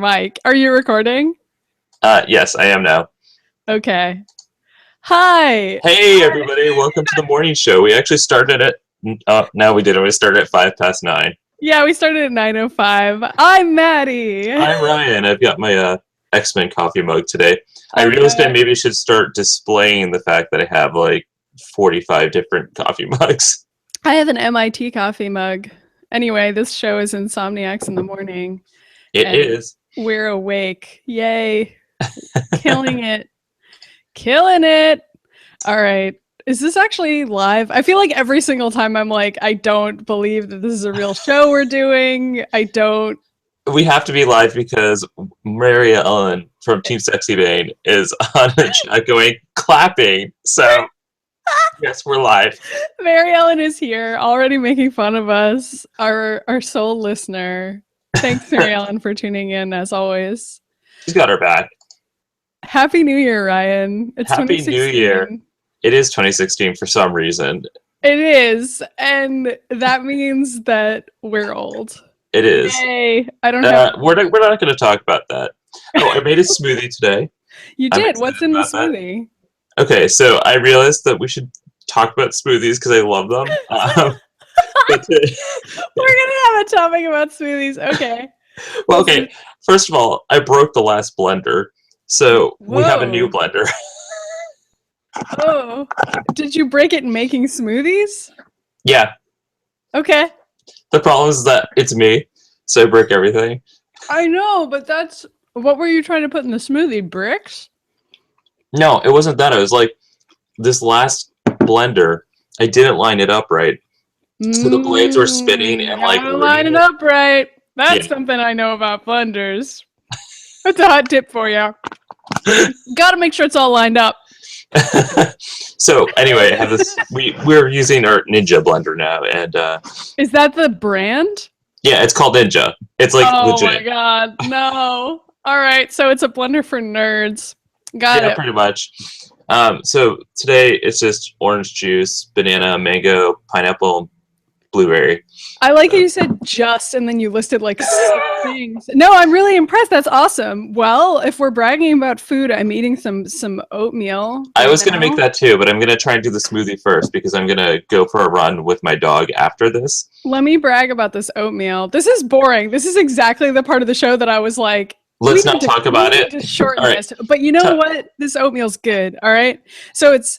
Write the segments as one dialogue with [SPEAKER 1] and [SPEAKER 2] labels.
[SPEAKER 1] Mike, are you recording?
[SPEAKER 2] Yes, I am now.
[SPEAKER 1] Okay. Hi.
[SPEAKER 2] Hey, everybody. Welcome to the morning show. We actually started at... no, we didn't. We started at 9:05.
[SPEAKER 1] Yeah, we started at 9:05. I'm Maddy.
[SPEAKER 2] I'm Ryan. I've got my X-Men coffee mug today. I realized I maybe should start displaying the fact that I have like 45 different coffee mugs.
[SPEAKER 1] I have an MIT coffee mug. Anyway, this show is Insomniacs in the morning.
[SPEAKER 2] It is.
[SPEAKER 1] We're awake. Yay. Killing it. Killing it. All right. Is this actually live? I feel like every single time I'm like, I don't believe that this is a real show we're doing.
[SPEAKER 2] We have to be live because Maria Ellen from Team Sexy Bane is on a chat going, clapping. So, yes, we're live.
[SPEAKER 1] Mary Ellen is here, already making fun of us, our sole listener. Thanks, Mary Ellen, for tuning in, as always.
[SPEAKER 2] She's got her back.
[SPEAKER 1] Happy New Year, Ryan. It's
[SPEAKER 2] Happy New Year. It is 2016 for some reason.
[SPEAKER 1] It is, and that means that we're old.
[SPEAKER 2] It is.
[SPEAKER 1] Yay. I don't know.
[SPEAKER 2] We're not going to talk about that. Oh, I made a smoothie today.
[SPEAKER 1] You did? What's in the smoothie?
[SPEAKER 2] That. Okay, so I realized that we should talk about smoothies because I love them.
[SPEAKER 1] We're going to have a topic about smoothies. Okay.
[SPEAKER 2] Well, okay. First of all, I broke the last blender, so we have a new blender.
[SPEAKER 1] Oh. Did you break it making smoothies?
[SPEAKER 2] Yeah.
[SPEAKER 1] Okay.
[SPEAKER 2] The problem is that it's me, so I break everything.
[SPEAKER 1] I know, but that's... What were you trying to put in the smoothie? Bricks?
[SPEAKER 2] No, it wasn't that. It was like, this last blender, I didn't line it up right. So the blades were spinning and like...
[SPEAKER 1] line it up right. That's something I know about blenders. That's a hot tip for you. Gotta make sure it's all lined up.
[SPEAKER 2] So anyway, I have this. We're using our Ninja blender now, and
[SPEAKER 1] is that the brand?
[SPEAKER 2] Yeah, it's called Ninja. It's like legit.
[SPEAKER 1] Oh my god, no! All right, so it's a blender for nerds. Got it.
[SPEAKER 2] Yeah, pretty much. So today it's just orange juice, banana, mango, pineapple, blueberry.
[SPEAKER 1] I like how you said just, and then you listed like 6 things. No, I'm really impressed. That's awesome. Well, if we're bragging about food, I'm eating some oatmeal.
[SPEAKER 2] I was going to make that too, but I'm going to try and do the smoothie first because I'm going to go for a run with my dog after this.
[SPEAKER 1] Let me brag about this oatmeal. This is boring. This is exactly the part of the show that I was like,
[SPEAKER 2] let's not talk about it.
[SPEAKER 1] Just shorten this. But you know what? This oatmeal's good. All right. So it's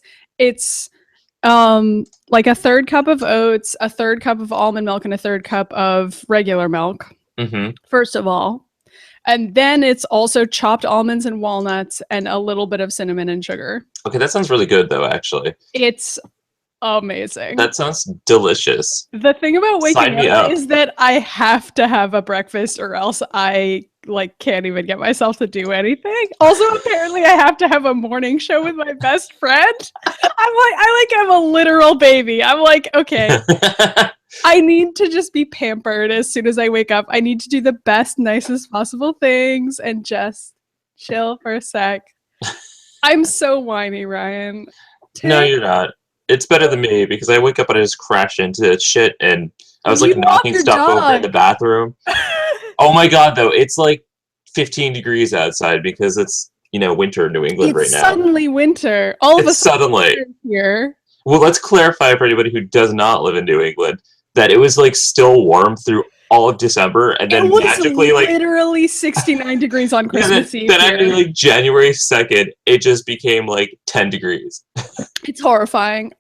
[SPEAKER 1] like a 1/3 cup of oats, a 1/3 cup of almond milk, and a 1/3 cup of regular milk. First of all, and then it's also chopped almonds and walnuts and a little bit of cinnamon and sugar.
[SPEAKER 2] Okay, that sounds really good though, actually.
[SPEAKER 1] It's amazing.
[SPEAKER 2] That sounds delicious.
[SPEAKER 1] The thing about waking up is that I have to have a breakfast or else I can't even get myself to do anything. Also, apparently I have to have a morning show with my best friend. I'm a literal baby. I'm like, okay, I need to just be pampered as soon as I wake up. I need to do the best, nicest possible things and just chill for a sec. I'm so whiny, Ryan.
[SPEAKER 2] No, you're not. It's better than me because I wake up and I just crash into shit and I was like knocking stuff over in the bathroom. Oh my god, though, it's like 15 degrees outside because it's, winter in New England right now.
[SPEAKER 1] It's suddenly winter. All of a sudden here.
[SPEAKER 2] Well, let's clarify for anybody who does not live in New England that it was like still warm through all of December and then magically
[SPEAKER 1] literally 69 degrees on Christmas Eve.
[SPEAKER 2] Then after like January 2nd, it just became like 10 degrees.
[SPEAKER 1] It's horrifying.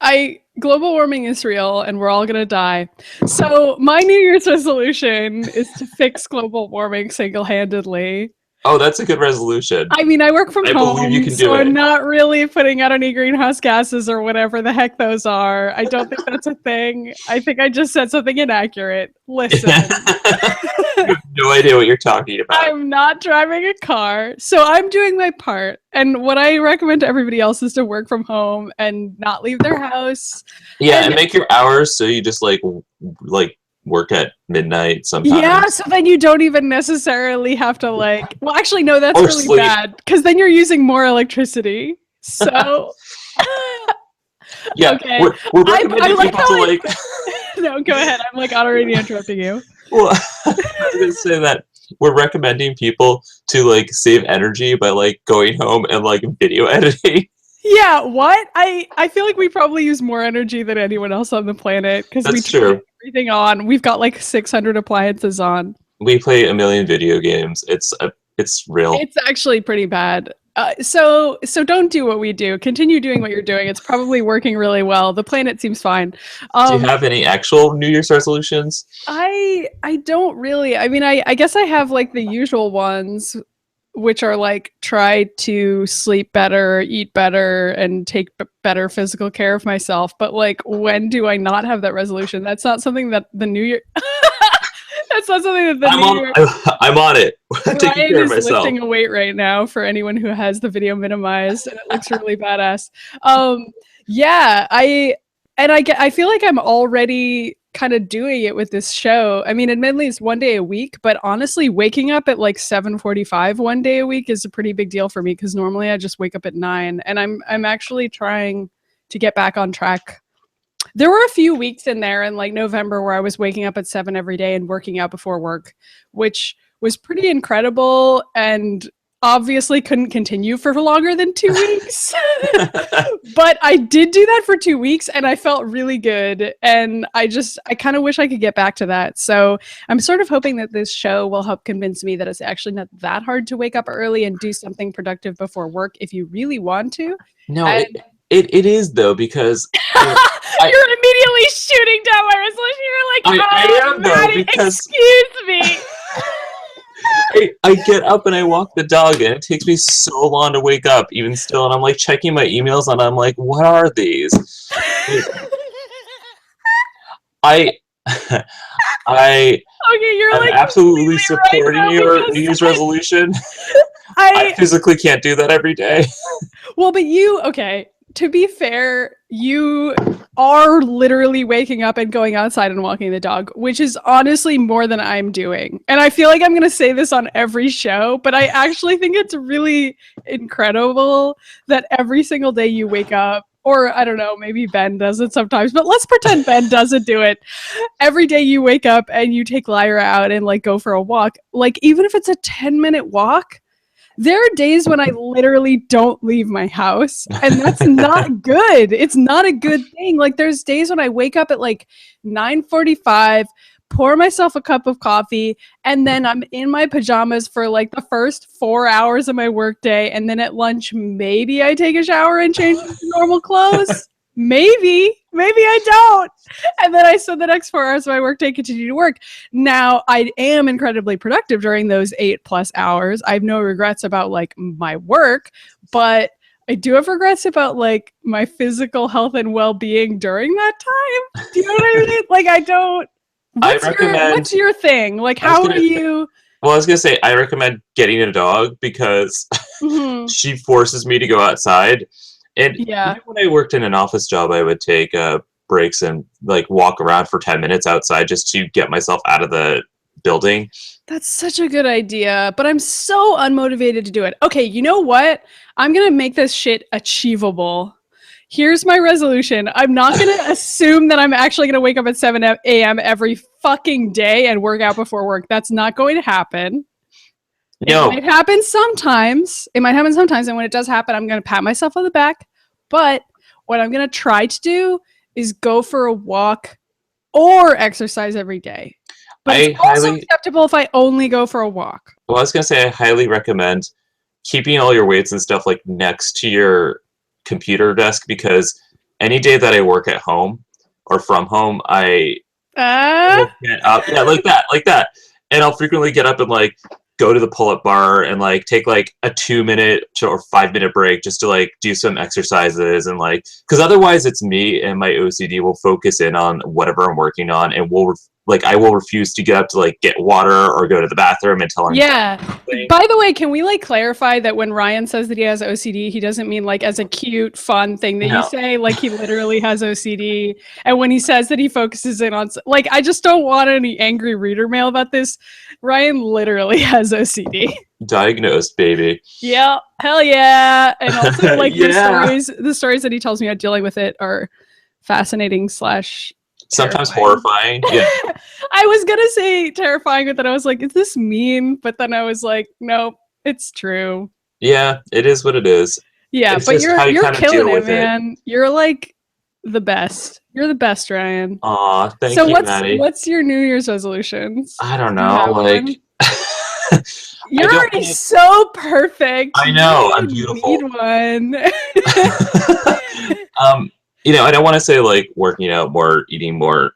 [SPEAKER 1] Global warming is real and we're all gonna die. So my New Year's resolution is to fix global warming single-handedly.
[SPEAKER 2] Oh, that's a good resolution.
[SPEAKER 1] I mean, I work from home,
[SPEAKER 2] believe you can
[SPEAKER 1] so
[SPEAKER 2] do it.
[SPEAKER 1] I'm not really putting out any greenhouse gases or whatever the heck those are. I don't think that's a thing. I think I just said something inaccurate. Listen.
[SPEAKER 2] You have no idea what you're talking about.
[SPEAKER 1] I'm not driving a car, so I'm doing my part. And what I recommend to everybody else is to work from home and not leave their house.
[SPEAKER 2] Yeah, and make your hours so you just like work at midnight sometimes.
[SPEAKER 1] Yeah, so then you don't even necessarily have to well, actually, no, that's really bad because then you're using more electricity. So
[SPEAKER 2] yeah,
[SPEAKER 1] okay.
[SPEAKER 2] we're recommending people to
[SPEAKER 1] No, go ahead. I'm already interrupting you.
[SPEAKER 2] Well, I was going to say that we're recommending people to like save energy by like going home and like video editing.
[SPEAKER 1] Yeah, what? I feel like we probably use more energy than anyone else on the planet because we turn everything on. We've got like 600 appliances on.
[SPEAKER 2] We play a million video games. It's real.
[SPEAKER 1] It's actually pretty bad. So don't do what we do. Continue doing what you're doing. It's probably working really well. The planet seems fine.
[SPEAKER 2] Do you have any actual New Year's resolutions?
[SPEAKER 1] I don't really. I mean, I guess I have like the usual ones, which are like try to sleep better, eat better, and take better physical care of myself. But like, when do I not have that resolution? That's not something that the New Year. That's not something that the New Year.
[SPEAKER 2] I'm on it. Taking care of myself.
[SPEAKER 1] Ryan is lifting a weight right now for anyone who has the video minimized, and it looks really badass. Yeah, I feel like I'm already kind of doing it with this show. I mean, admittedly, it's one day a week, but honestly, waking up at like 7:45 one day a week is a pretty big deal for me because normally I just wake up at 9, and I'm actually trying to get back on track. There were a few weeks in there in like November where I was waking up at 7 every day and working out before work, which was pretty incredible and obviously couldn't continue for longer than 2 weeks. But I did do that for 2 weeks and I felt really good. And I kind of wish I could get back to that. So I'm sort of hoping that this show will help convince me that it's actually not that hard to wake up early and do something productive before work if you really want to.
[SPEAKER 2] No, it is though, because
[SPEAKER 1] you're immediately shooting down my resolution. You're like,
[SPEAKER 2] I am though, because
[SPEAKER 1] excuse me.
[SPEAKER 2] I get up and I walk the dog, and it takes me so long to wake up, even still. And I'm like checking my emails, and I'm like, what are these? Okay, you're like absolutely supporting
[SPEAKER 1] right
[SPEAKER 2] your New Year's resolution. I physically can't do that every day.
[SPEAKER 1] Well, but okay. To be fair, you are literally waking up and going outside and walking the dog, which is honestly more than I'm doing. And I feel like I'm going to say this on every show, but I actually think it's really incredible that every single day you wake up, or I don't know, maybe Ben does it sometimes, but let's pretend Ben doesn't do it. Every day you wake up and you take Lyra out and like go for a walk, like even if it's a 10-minute walk, there are days when I literally don't leave my house, and that's not good. It's not a good thing. Like there's days when I wake up at like 9:45, pour myself a cup of coffee, and then I'm in my pajamas for like the first 4 hours of my workday, and then at lunch maybe I take a shower and change into normal clothes. Maybe I don't. And then I spend the next 4 hours of my workday continue to work. Now, I am incredibly productive during those 8+ hours. I have no regrets about like my work, but I do have regrets about like my physical health and well-being during that time. Do you know what I mean? Like I don't. What's your thing? Like how are you?
[SPEAKER 2] Well, I was gonna say I recommend getting a dog because she forces me to go outside. And even when I worked in an office job, I would take breaks and like walk around for 10 minutes outside just to get myself out of the building.
[SPEAKER 1] That's such a good idea, but I'm so unmotivated to do it. Okay, you know what? I'm going to make this shit achievable. Here's my resolution. I'm not going to assume that I'm actually going to wake up at 7 a.m. every fucking day and work out before work. That's not going to happen. It might happen sometimes. And when it does happen, I'm going to pat myself on the back. But what I'm going to try to do is go for a walk or exercise every day. But it's also acceptable if I only go for a walk.
[SPEAKER 2] Well, I was going to say I highly recommend keeping all your weights and stuff like next to your computer desk, because any day that I work at home or from home, I will get up. Yeah, like that. And I'll frequently get up and like go to the pull-up bar and like take like a 2-minute or 5-minute break just to like do some exercises, and like because otherwise it's me and my OCD will focus in on whatever I'm working on, and I will refuse to get up to like get water or go to the bathroom until I'm
[SPEAKER 1] By the way, can we like clarify that when Ryan says that he has OCD, he doesn't mean like as a cute, fun thing that you say, like he literally has OCD. And when he says that he focuses in on, like, I just don't want any angry reader mail about this. Ryan literally has OCD.
[SPEAKER 2] Diagnosed, baby.
[SPEAKER 1] Yeah, hell yeah. And also like the stories that he tells me about dealing with it are fascinating /
[SPEAKER 2] sometimes
[SPEAKER 1] terrifying.
[SPEAKER 2] horrifying. Yeah.
[SPEAKER 1] I was gonna say terrifying, but then I was like, is this mean? But then I was like, nope, it's true.
[SPEAKER 2] Yeah, it is what it is.
[SPEAKER 1] Yeah,
[SPEAKER 2] it's
[SPEAKER 1] but
[SPEAKER 2] just how you
[SPEAKER 1] you're
[SPEAKER 2] kind of
[SPEAKER 1] killing
[SPEAKER 2] deal
[SPEAKER 1] it,
[SPEAKER 2] with
[SPEAKER 1] man. You're like the best. You're the best, Ryan.
[SPEAKER 2] Aw, thank
[SPEAKER 1] So
[SPEAKER 2] you, Maddy.
[SPEAKER 1] what's your New Year's resolutions?
[SPEAKER 2] I don't
[SPEAKER 1] Do you
[SPEAKER 2] know,
[SPEAKER 1] have
[SPEAKER 2] like
[SPEAKER 1] one? You're
[SPEAKER 2] I don't
[SPEAKER 1] already
[SPEAKER 2] think-
[SPEAKER 1] so perfect.
[SPEAKER 2] I
[SPEAKER 1] You
[SPEAKER 2] know,
[SPEAKER 1] don't
[SPEAKER 2] I'm
[SPEAKER 1] even
[SPEAKER 2] beautiful.
[SPEAKER 1] need one.
[SPEAKER 2] You know, I don't want to say like working out more, eating more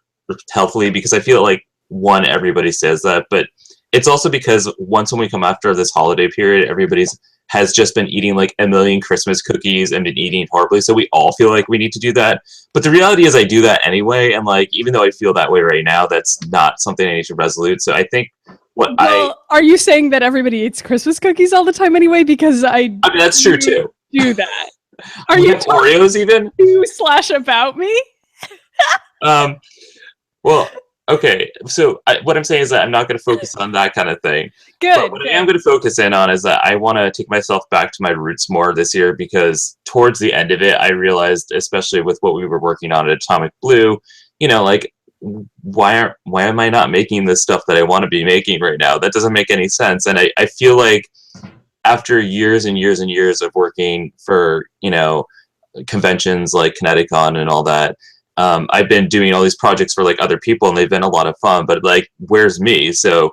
[SPEAKER 2] healthily, because I feel like one, everybody says that, but it's also because once when we come after this holiday period, everybody's has just been eating like a million Christmas cookies and been eating horribly, so we all feel like we need to do that. But the reality is I do that anyway, and like even though I feel that way right now, that's not something I need to resolute. So I think
[SPEAKER 1] are you saying that everybody eats Christmas cookies all the time anyway? Because I
[SPEAKER 2] mean that's true too.
[SPEAKER 1] Do that. Are you
[SPEAKER 2] Oreos even?
[SPEAKER 1] /about me?
[SPEAKER 2] Well, okay. So what I'm saying is that I'm not going to focus on that kind of thing.
[SPEAKER 1] Good.
[SPEAKER 2] But what I am going to focus in on is that I want to take myself back to my roots more this year, because towards the end of it, I realized, especially with what we were working on at Atomic Blue, you know, like why am I not making this stuff that I want to be making right now? That doesn't make any sense. And I feel like after years and years and years of working for, you know, conventions like Kineticon and all that, I've been doing all these projects for like other people, and they've been a lot of fun, but like where's me? So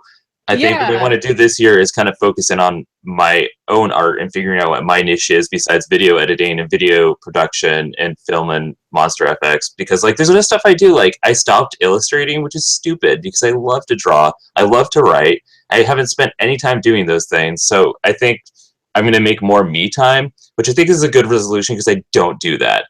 [SPEAKER 2] I think what I want to do this year is kind of focusing on my own art and figuring out what my niche is besides video editing and video production and film and Monster FX, because like there's other stuff I do. Like I stopped illustrating, which is stupid, because I love to draw, I love to write. I haven't spent any time doing those things, so I think I'm going to make more me time, which I think is a good resolution, because I don't do that.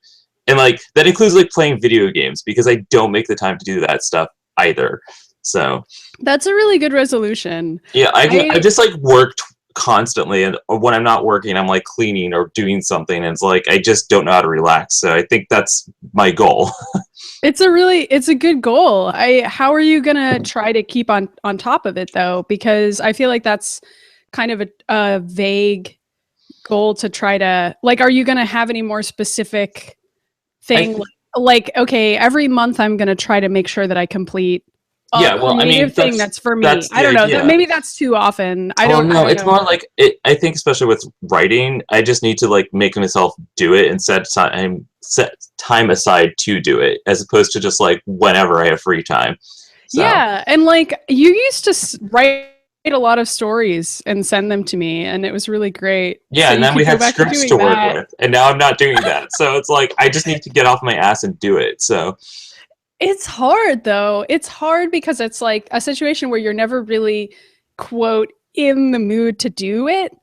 [SPEAKER 2] And like that includes like playing video games, because I don't make the time to do that stuff either. So
[SPEAKER 1] that's a really good resolution.
[SPEAKER 2] Yeah, I just like worked constantly, and when I'm not working, I'm like cleaning or doing something, and it's like I just don't know how to relax. So I think that's my goal.
[SPEAKER 1] It's a good goal. How are you gonna try to keep on top of it though? Because I feel like that's kind of a vague goal to try to, like, are you gonna have any more specific thing? Like, okay, every month I'm gonna try to make sure that I complete thing that's for me. I don't know. Maybe that's too often. I don't know.
[SPEAKER 2] It's more like it. I think especially with writing, I just need to like make myself do it and set time aside to do it, as opposed to just like whenever I have free time. So.
[SPEAKER 1] Yeah, and like you used to write a lot of stories and send them to me, and it was really great.
[SPEAKER 2] Yeah,
[SPEAKER 1] so
[SPEAKER 2] and then we had scripts to work with, and now I'm not doing that. So it's like I just need to get off my ass and do it. So.
[SPEAKER 1] It's hard though. It's hard because it's like a situation where you're never really, quote, in the mood to do it.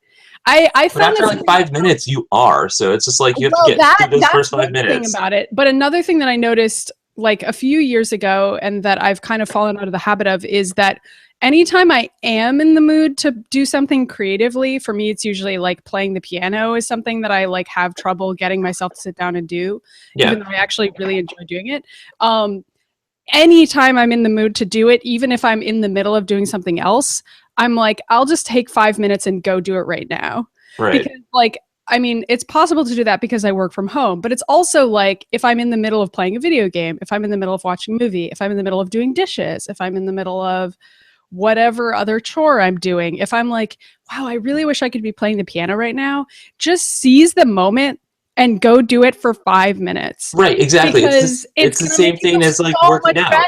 [SPEAKER 1] I found
[SPEAKER 2] after like 5 minutes you are, so it's just like you have to get through those first 5 minutes.
[SPEAKER 1] Thing about it. But another thing that I noticed like a few years ago, and that I've kind of fallen out of the habit of, is that anytime I am in the mood to do something creatively, for me, it's usually like playing the piano is something that I like have trouble getting myself to sit down and do, even though I actually really enjoy doing it. Anytime I'm in the mood to do it, even if I'm in the middle of doing something else, I'm like, I'll just take 5 minutes and go do it right now.
[SPEAKER 2] Right.
[SPEAKER 1] Because like, I mean, it's possible to do that because I work from home, but it's also like if I'm in the middle of playing a video game, if I'm in the middle of watching a movie, if I'm in the middle of doing dishes, if I'm in the middle of whatever other chore I'm doing, if I'm like, wow, I really wish I could be playing the piano right now, just seize the moment and go do it for 5 minutes.
[SPEAKER 2] Right, exactly. It's the same thing as like working out.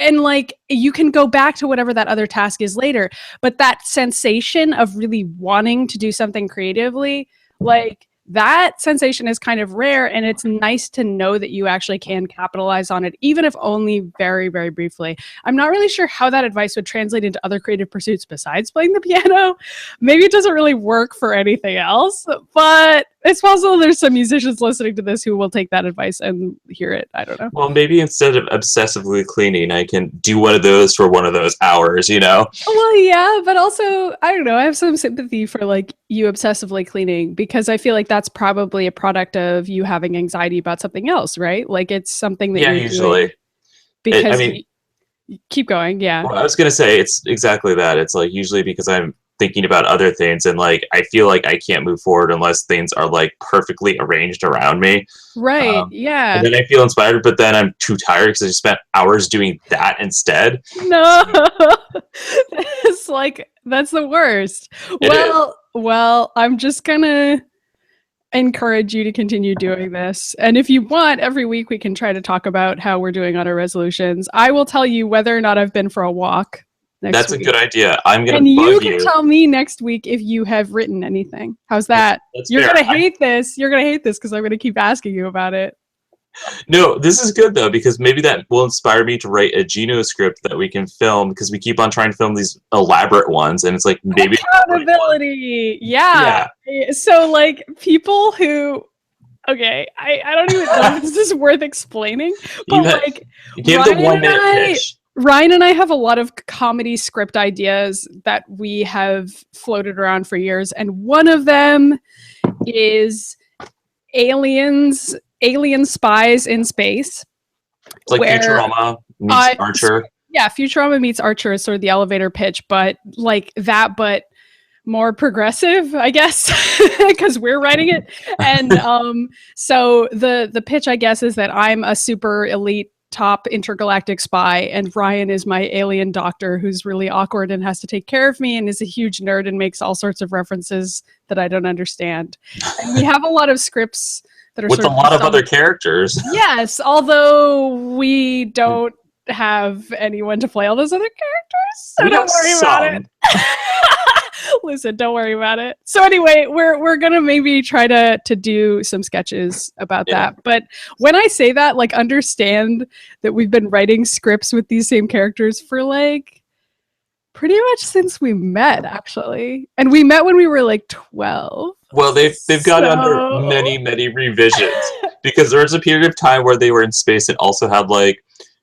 [SPEAKER 1] And like you can go back to whatever that other task is later, but that sensation of really wanting to do something creatively, like that sensation is kind of rare, and it's nice to know that you actually can capitalize on it, even if only very, very briefly. I'm not really sure how that advice would translate into other creative pursuits besides playing the piano. Maybe it doesn't really work for anything else, but it's possible there's some musicians listening to this who will take that advice and hear it. I don't know.
[SPEAKER 2] Well, maybe instead of obsessively cleaning, I can do one of those for one of those hours, you know?
[SPEAKER 1] Well, yeah, but also, I don't know, I have some sympathy for like you obsessively cleaning, because I feel like that's probably a product of you having anxiety about something else, right? Like it's something that you're
[SPEAKER 2] usually
[SPEAKER 1] doing because keep going. Yeah.
[SPEAKER 2] Well, I was going to say it's exactly that. It's like usually because I'm thinking about other things, and like I feel like I can't move forward unless things are like perfectly arranged around me.
[SPEAKER 1] Right. Yeah.
[SPEAKER 2] And then I feel inspired, but then I'm too tired because I just spent hours doing that instead.
[SPEAKER 1] No. It's like that's the worst. Well, I'm just gonna encourage you to continue doing this. And if you want, every week we can try to talk about how we're doing on our resolutions. I will tell you whether or not I've been for a walk next week.
[SPEAKER 2] That's a good idea. I'm going to
[SPEAKER 1] bug you. And
[SPEAKER 2] you
[SPEAKER 1] can tell me next week if you have written anything. How's that? You're going to hate this. You're going to hate this because I'm going to keep asking you about it.
[SPEAKER 2] No, this is good though, because maybe that will inspire me to write a GENO script that we can film, because we keep on trying to film these elaborate ones, and it's like maybe
[SPEAKER 1] accountability. Yeah. So like people who, okay, I don't even know if this is worth explaining, but like
[SPEAKER 2] give the 1 minute pitch.
[SPEAKER 1] Ryan and I have a lot of comedy script ideas that we have floated around for years, and one of them is alien spies in space.
[SPEAKER 2] It's like Futurama meets Archer.
[SPEAKER 1] Yeah, Futurama meets Archer is sort of the elevator pitch, but like that, but more progressive, I guess, because we're writing it. And so the pitch, I guess, is that I'm a super elite top intergalactic spy, and Ryan is my alien doctor who's really awkward and has to take care of me and is a huge nerd and makes all sorts of references that I don't understand. And we have a lot of scripts that are
[SPEAKER 2] with a lot of other characters.
[SPEAKER 1] Yes, although we don't have anyone to play all those other characters, so don't worry about it. Listen, don't worry about it. So anyway, we're gonna maybe try to do some sketches about that. But when I say that, like, understand that we've been writing scripts with these same characters for like pretty much since we met, actually. And we met when we were like 12.
[SPEAKER 2] Well, they've gone under many revisions, because there was a period of time where they were in space and also had like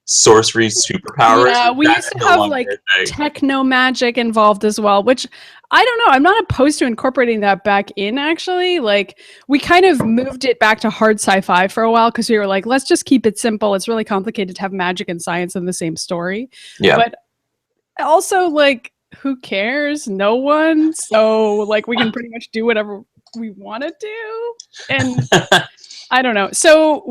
[SPEAKER 2] sorcery superpowers.
[SPEAKER 1] Yeah, we used to have like techno magic involved as well, which I don't know. I'm not opposed to incorporating that back in, actually. Like, we kind of moved it back to hard sci-fi for a while because we were like, let's just keep it simple. It's really complicated to have magic and science in the same story.
[SPEAKER 2] Yeah.
[SPEAKER 1] But also, like, who cares? No one. So, like, we can pretty much do whatever we want to do. And I don't know. So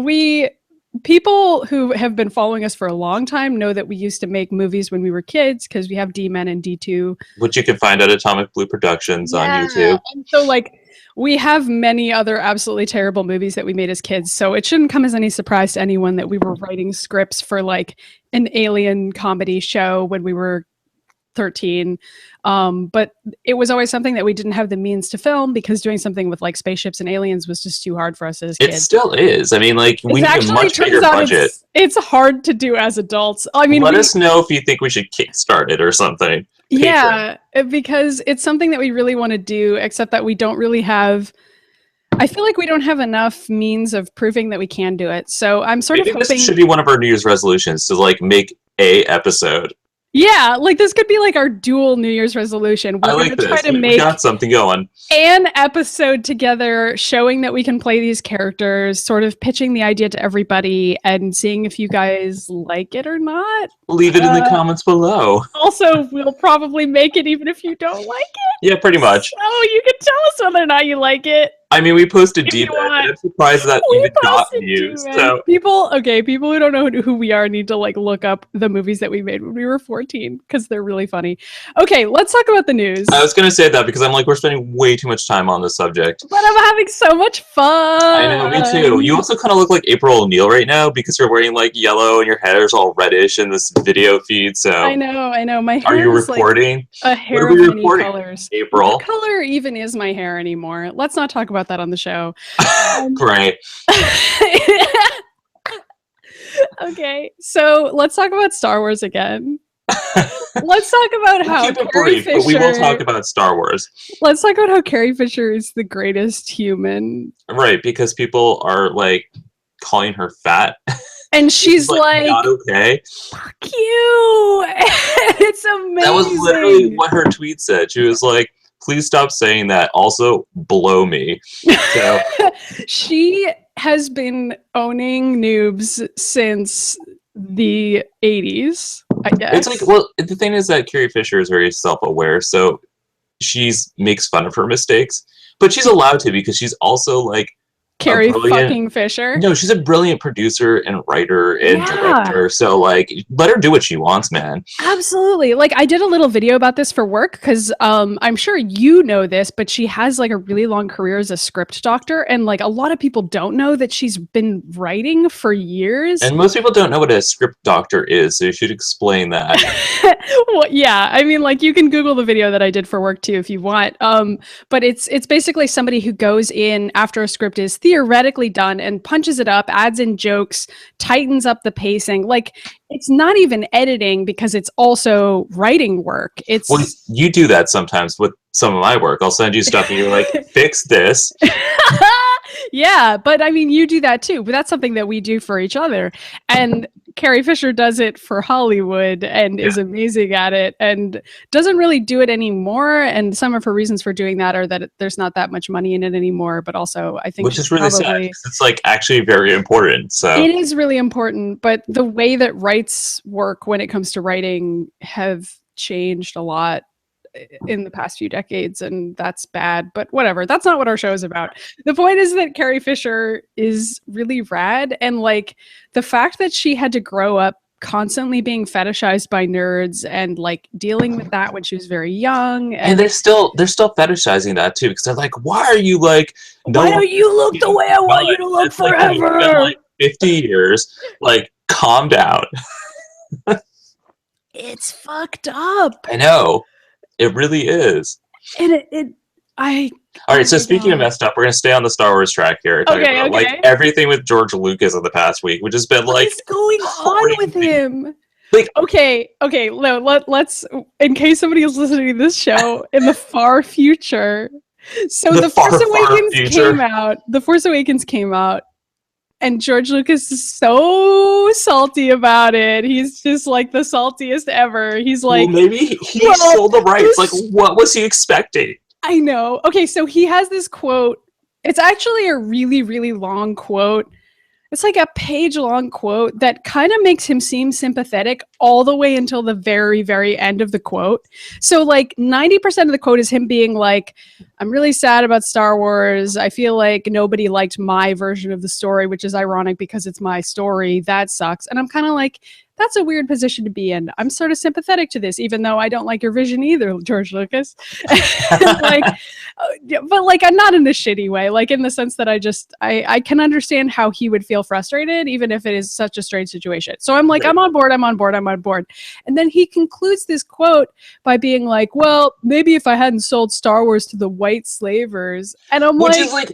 [SPEAKER 1] people who have been following us for a long time know that we used to make movies when we were kids, because we have D-Men and D2.
[SPEAKER 2] Which you can find at Atomic Blue Productions on YouTube.
[SPEAKER 1] And so, like, we have many other absolutely terrible movies that we made as kids, so it shouldn't come as any surprise to anyone that we were writing scripts for, like, an alien comedy show when we were 13. But it was always something that we didn't have the means to film, because doing something with like spaceships and aliens was just too hard for us as kids.
[SPEAKER 2] It still is. I mean, like, we need a much bigger budget.
[SPEAKER 1] It's hard to do as adults. I mean,
[SPEAKER 2] let us know if you think we should kickstart it or something.
[SPEAKER 1] Yeah, because it's something that we really want to do, except that we don't really have. I feel like we don't have enough means of proving that we can do it. So I'm sort of hoping
[SPEAKER 2] this should be one of our New Year's resolutions, to like make a episode.
[SPEAKER 1] Yeah, like this could be like our dual New Year's resolution. We're going to try to make
[SPEAKER 2] got something going.
[SPEAKER 1] An episode together showing that we can play these characters, sort of pitching the idea to everybody and seeing if you guys like it or not.
[SPEAKER 2] Leave it in the comments below.
[SPEAKER 1] Also, we'll probably make it even if you don't like it.
[SPEAKER 2] Yeah, pretty much.
[SPEAKER 1] So you can tell us whether or not you like it.
[SPEAKER 2] I mean, we posted D-Men, and I'm surprised that even got views. So
[SPEAKER 1] people who don't know who we are need to like look up the movies that we made when we were 14, because they're really funny. Okay, let's talk about the news.
[SPEAKER 2] I was going to say that because I'm like, we're spending way too much time on this subject.
[SPEAKER 1] But I'm having so much fun.
[SPEAKER 2] I know, me too. You also kind of look like April O'Neil right now, because you're wearing like yellow and your hair is all reddish in this video feed. So
[SPEAKER 1] I know. My hair
[SPEAKER 2] are you
[SPEAKER 1] is
[SPEAKER 2] recording?
[SPEAKER 1] Like a hair of many colors.
[SPEAKER 2] April.
[SPEAKER 1] What color even is my hair anymore? Let's not talk about that on the show.
[SPEAKER 2] Great.
[SPEAKER 1] Okay, so let's talk about Star Wars again. Let's talk about how
[SPEAKER 2] keep it brief, but we will talk about Star Wars.
[SPEAKER 1] Let's talk about how Carrie Fisher is the greatest human.
[SPEAKER 2] Right, because people are like calling her fat.
[SPEAKER 1] And she's like,
[SPEAKER 2] not okay.
[SPEAKER 1] Fuck you. It's amazing.
[SPEAKER 2] That was literally what her tweet said. She was like, please stop saying that. Also, blow me. So
[SPEAKER 1] she has been owning noobs since the 80s, I guess.
[SPEAKER 2] It's like, well, the thing is that Carrie Fisher is very self-aware. So she's makes fun of her mistakes, but she's allowed to because she's also like
[SPEAKER 1] Carrie fucking Fisher.
[SPEAKER 2] No, she's a brilliant producer and writer and director. So like, let her do what she wants, man.
[SPEAKER 1] Absolutely. Like, I did a little video about this for work because I'm sure you know this, but she has like a really long career as a script doctor, and like a lot of people don't know that she's been writing for years.
[SPEAKER 2] And most people don't know what a script doctor is, so you should explain that.
[SPEAKER 1] Well, yeah, I mean, like, you can Google the video that I did for work too if you want. But it's basically somebody who goes in after a script is theoretically done and punches it up, adds in jokes, tightens up the pacing. Like, it's not even editing because it's also writing work. Well,
[SPEAKER 2] you do that sometimes with some of my work. I'll send you stuff and you're like, fix this.
[SPEAKER 1] Yeah, but I mean, you do that too. But that's something that we do for each other. And Carrie Fisher does it for Hollywood and is amazing at it and doesn't really do it anymore. And some of her reasons for doing that are that there's not that much money in it anymore. But also, I think
[SPEAKER 2] which is really sad. It's like actually very important. So
[SPEAKER 1] it is really important. But the way that rights work when it comes to writing have changed a lot in the past few decades, and that's bad, but whatever. That's not what our show is about. The point is that Carrie Fisher is really rad, and like the fact that she had to grow up constantly being fetishized by nerds and like dealing with that when she was very young,
[SPEAKER 2] and they're still fetishizing that too, because they're like, why are you like,
[SPEAKER 1] why don't you look the way I want you to look forever?
[SPEAKER 2] Like, it's been like 50 years, like, calm down.
[SPEAKER 1] It's fucked up.
[SPEAKER 2] I know. It really is.
[SPEAKER 1] And
[SPEAKER 2] all right, so speaking of messed up, we're going to stay on the Star Wars track here.
[SPEAKER 1] Okay.
[SPEAKER 2] Like everything with George Lucas in the past week, which has been like...
[SPEAKER 1] What's going on with him? Like, okay, no, let's, in case somebody is listening to this show in the far future. So The Force Awakens came out. And George Lucas is so salty about it. He's just like the saltiest ever. He's like,
[SPEAKER 2] well, maybe he sold the rights. Like, what was he expecting?
[SPEAKER 1] I know. Okay, so he has this quote. It's actually a really, really long quote. It's like a page-long quote that kind of makes him seem sympathetic all the way until the very, very end of the quote. So like 90% of the quote is him being like, I'm really sad about Star Wars. I feel like nobody liked my version of the story, which is ironic because it's my story. That sucks. And I'm kind of like, that's a weird position to be in. I'm sort of sympathetic to this, even though I don't like your vision either, George Lucas. Like, but like, I'm not in a shitty way, like in the sense that I can understand how he would feel frustrated, even if it is such a strange situation. So I'm like, right. I'm on board. And then he concludes this quote by being like, well, maybe if I hadn't sold Star Wars to the white slavers. And I'm
[SPEAKER 2] which is like,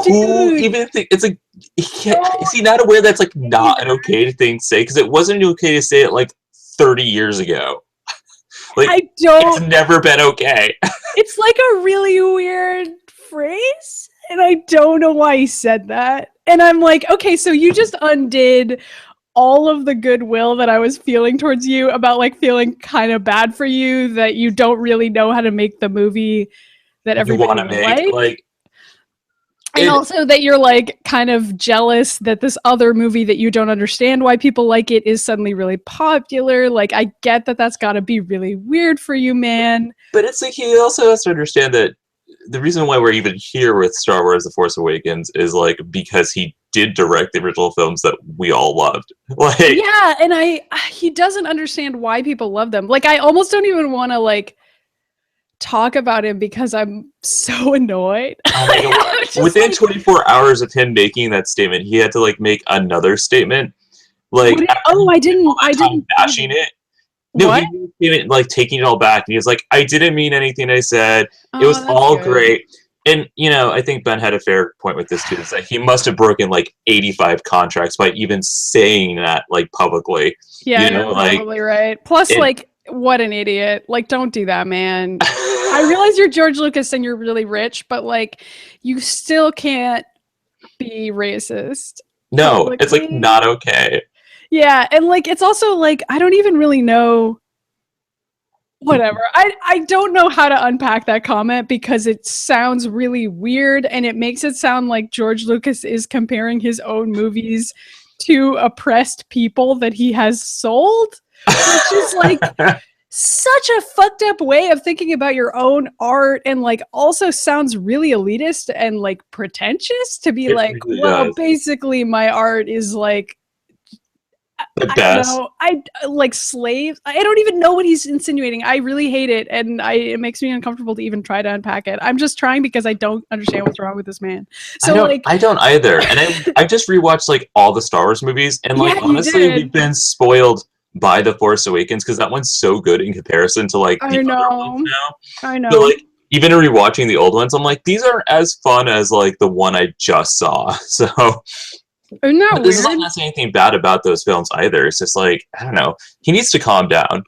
[SPEAKER 2] who even think it's like, is he not aware that's like not an okay thing to say? Because it wasn't okay to say it like 30 years ago. Like, it's never been okay.
[SPEAKER 1] It's like a really weird phrase, and I don't know why he said that. And I'm like, okay, so you just undid all of the goodwill that I was feeling towards you about like feeling kind of bad for you that you don't really know how to make the movie that everybody want to make. Like, and also that you're like kind of jealous that this other movie that you don't understand why people like it is suddenly really popular. Like, I get that that's got to be really weird for you, man.
[SPEAKER 2] But it's like he also has to understand that the reason why we're even here with Star Wars The Force Awakens is like because he did direct the original films that we all loved. Like,
[SPEAKER 1] yeah, and he doesn't understand why people love them. Like, I almost don't even want to like talk about him because I'm so annoyed.
[SPEAKER 2] Oh within like, 24 hours of him making that statement, he had to like make another statement. Like,
[SPEAKER 1] I didn't
[SPEAKER 2] bashing it. No, what? He made it, like taking it all back, and he was like, "I didn't mean anything I said. It was all good. Great." And you know, I think Ben had a fair point with this too. Is that he must have broken like 85 contracts by even saying that like publicly.
[SPEAKER 1] Yeah, you know, you're like, probably right. Plus, like, what an idiot! Like, don't do that, man. I realize you're George Lucas and you're really rich, but like, you still can't be racist.
[SPEAKER 2] No, publicly. It's like not okay.
[SPEAKER 1] Yeah, and like, it's also like, I don't even really know. Whatever. I don't know how to unpack that comment because it sounds really weird and it makes it sound like George Lucas is comparing his own movies to oppressed people that he has sold, which is like, such a fucked up way of thinking about your own art, and like also sounds really elitist and like pretentious to be like,
[SPEAKER 2] really
[SPEAKER 1] well,
[SPEAKER 2] does.
[SPEAKER 1] basically my art is like,
[SPEAKER 2] The
[SPEAKER 1] I
[SPEAKER 2] best.
[SPEAKER 1] don't know, I like slaves. I don't even know what he's insinuating. I really hate it, and it makes me uncomfortable to even try to unpack it. I'm just trying because I don't understand what's wrong with this man. So
[SPEAKER 2] I don't either. And I just rewatched like all the Star Wars movies, and like
[SPEAKER 1] yeah,
[SPEAKER 2] honestly, we've been spoiled by The Force Awakens because that one's so good in comparison to like the other ones now.
[SPEAKER 1] I know.
[SPEAKER 2] So like even rewatching the old ones, I'm like, these aren't as fun as like the one I just saw. So
[SPEAKER 1] Isn't that
[SPEAKER 2] but this is
[SPEAKER 1] weird?
[SPEAKER 2] not saying anything bad about those films either. It's just like, I don't know. He needs to calm down.